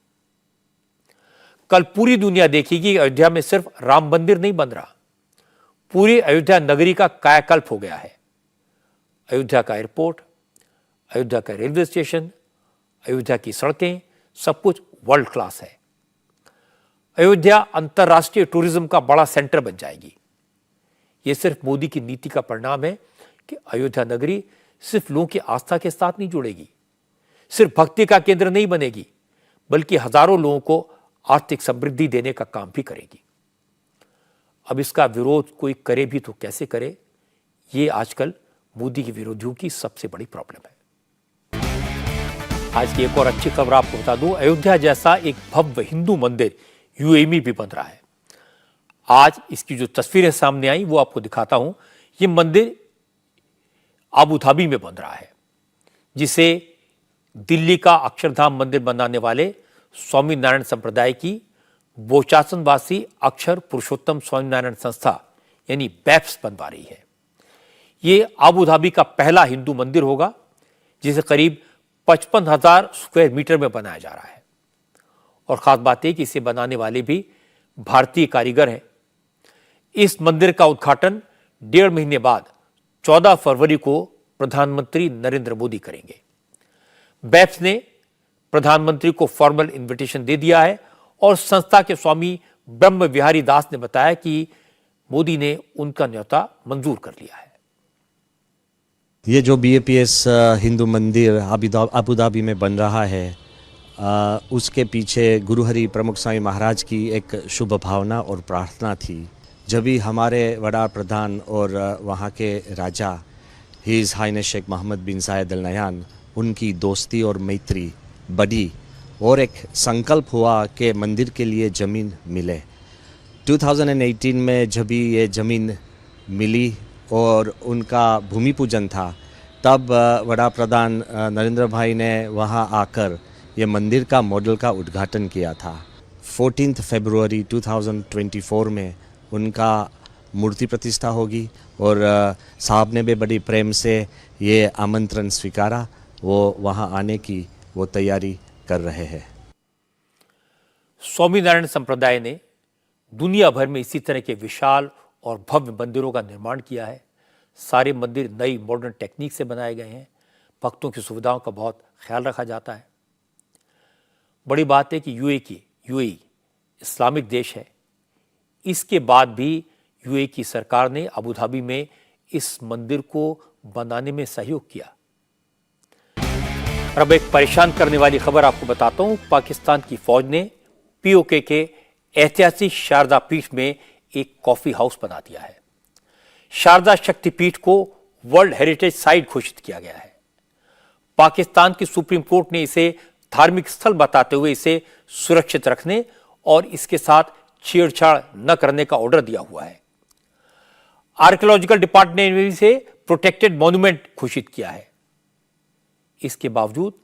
S1: कल पूरी दुनिया देखेगी अयोध्या में सिर्फ राम मंदिर नहीं बन रहा, पूरी अयोध्या नगरी का कायाकल्प हो गया है। अयोध्या का एयरपोर्ट, अयोध्या का रेलवे स्टेशन, अयोध्या की सड़कें, सब कुछ वर्ल्ड क्लास है। अयोध्या अंतर्राष्ट्रीय टूरिज्म का बड़ा सेंटर बन जाएगी। यह सिर्फ मोदी की नीति का परिणाम है कि अयोध्या नगरी सिर्फ लोगों की आस्था के साथ नहीं जुड़ेगी, सिर्फ भक्ति का केंद्र नहीं बनेगी, बल्कि हजारों लोगों को आर्थिक समृद्धि देने का काम भी करेगी। अब इसका विरोध कोई करे भी तो कैसे करे, ये आजकल मोदी के विरोधियों की सबसे बड़ी प्रॉब्लम है। आज की एक और अच्छी खबर आपको बता दूं, अयोध्या जैसा एक भव्य हिंदू मंदिर यूएई में भी बन रहा है। आज इसकी जो तस्वीरें सामने आई वो आपको दिखाता हूं। ये मंदिर अबू धाबी में बन रहा है, जिसे दिल्ली का अक्षरधाम मंदिर बनाने वाले स्वामीनारायण संप्रदाय की बोचासनवासी अक्षर पुरुषोत्तम स्वामीनारायण संस्था यानी बैप्स बनवा रही है। ये अबू धाबी का पहला हिंदू मंदिर होगा, जिसे करीब 55,000 स्क्वायर मीटर में बनाया जा रहा है। और खास बात है कि इसे बनाने वाले भी भारतीय कारीगर हैं। इस मंदिर का उद्घाटन 1.5 महीने बाद 14 फरवरी को प्रधानमंत्री नरेंद्र मोदी करेंगे। बैप्स ने प्रधानमंत्री को फॉर्मल इनविटेशन दे दिया है और संस्था के स्वामी ब्रह्म विहारी दास ने बताया कि मोदी ने उनका न्योता मंजूर कर लिया है।
S19: ये जो BAPS हिंदू मंदिर अबू धाबी में बन रहा है, उसके पीछे गुरुहरि प्रमुख स्वामी महाराज की एक शुभ भावना और प्रार्थना थी। जब भी हमारे वड़ा प्रधान और वहाँ के राजा हिज हाइनेस शेख मोहम्मद बिन जायद अल नहयान, उनकी दोस्ती और मैत्री बढ़ी और एक संकल्प हुआ कि मंदिर के लिए ज़मीन मिले। 2018 में जब भी ये ज़मीन मिली और उनका भूमि पूजन था, तब वड़ा प्रधान नरेंद्र भाई ने वहाँ आकर ये मंदिर का मॉडल का उद्घाटन किया था। 14 फरवरी 2024 में उनका मूर्ति प्रतिष्ठा होगी और साहब ने भी बड़ी प्रेम से ये आमंत्रण स्वीकारा। वो वहाँ आने की वो तैयारी कर रहे हैं।
S1: स्वामीनारायण संप्रदाय ने दुनिया भर में इसी तरह के विशाल और भव्य मंदिरों का निर्माण किया है। सारे मंदिर नई मॉडर्न टेक्निक से बनाए गए हैं। भक्तों की सुविधाओं का बहुत ख्याल रखा जाता है। बड़ी बात है कि यूएई इस्लामिक देश है। इसके बाद भी यूएई की सरकार ने अबू धाबी में इस मंदिर को बनाने में सहयोग किया। अब एक परेशान करने वाली खबर आपको बताता हूं। पाकिस्तान की फौज ने पीओके के ऐतिहासिक शारदा पीठ में एक कॉफी हाउस बना दिया है। शारदा शक्तिपीठ को वर्ल्ड हेरिटेज साइट घोषित किया गया है। पाकिस्तान की सुप्रीम कोर्ट ने इसे धार्मिक स्थल बताते हुए इसे सुरक्षित रखने और इसके साथ छेड़छाड़ न करने का ऑर्डर दिया हुआ है। आर्कियोलॉजिकल डिपार्टमेंट ने इसे प्रोटेक्टेड मॉन्यूमेंट घोषित किया है। इसके बावजूद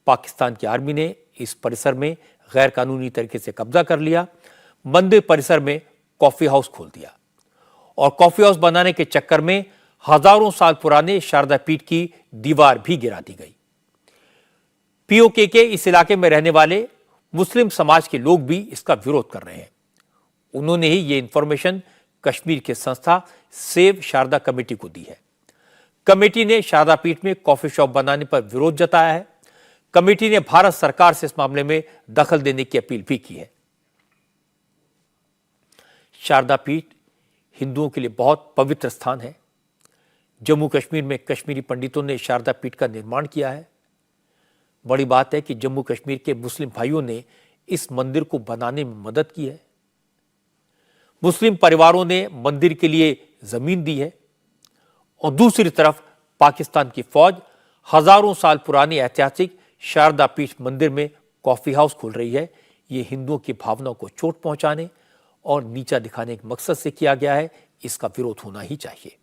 S1: पाकिस्तान की आर्मी ने इस परिसर में गैर कानूनी तरीके से कब्जा कर लिया। मंदिर परिसर में कॉफी हाउस खोल दिया और कॉफी हाउस बनाने के चक्कर में हजारों साल पुराने शारदा पीठ की दीवार भी गिरा दी गई। पीओके के इस इलाके में रहने वाले मुस्लिम समाज के लोग भी इसका विरोध कर रहे हैं। उन्होंने ही ये इंफॉर्मेशन कश्मीर के संस्था सेव शारदा कमेटी को दी है। कमेटी ने शारदा पीठ में कॉफी शॉप बनाने पर विरोध जताया है। कमेटी ने भारत सरकार से इस मामले में दखल देने की अपील भी की है। शारदा पीठ हिंदुओं के लिए बहुत पवित्र स्थान है। जम्मू कश्मीर में कश्मीरी पंडितों ने शारदा पीठ का निर्माण किया है। बड़ी बात है कि जम्मू कश्मीर के मुस्लिम भाइयों ने इस मंदिर को बनाने में मदद की है। मुस्लिम परिवारों ने मंदिर के लिए जमीन दी है और दूसरी तरफ पाकिस्तान की फौज हजारों साल पुरानी ऐतिहासिक शारदा पीठ मंदिर में कॉफी हाउस खोल रही है। ये हिंदुओं की भावनाओं को चोट पहुंचाने और नीचा दिखाने के मकसद से किया गया है। इसका विरोध होना ही चाहिए।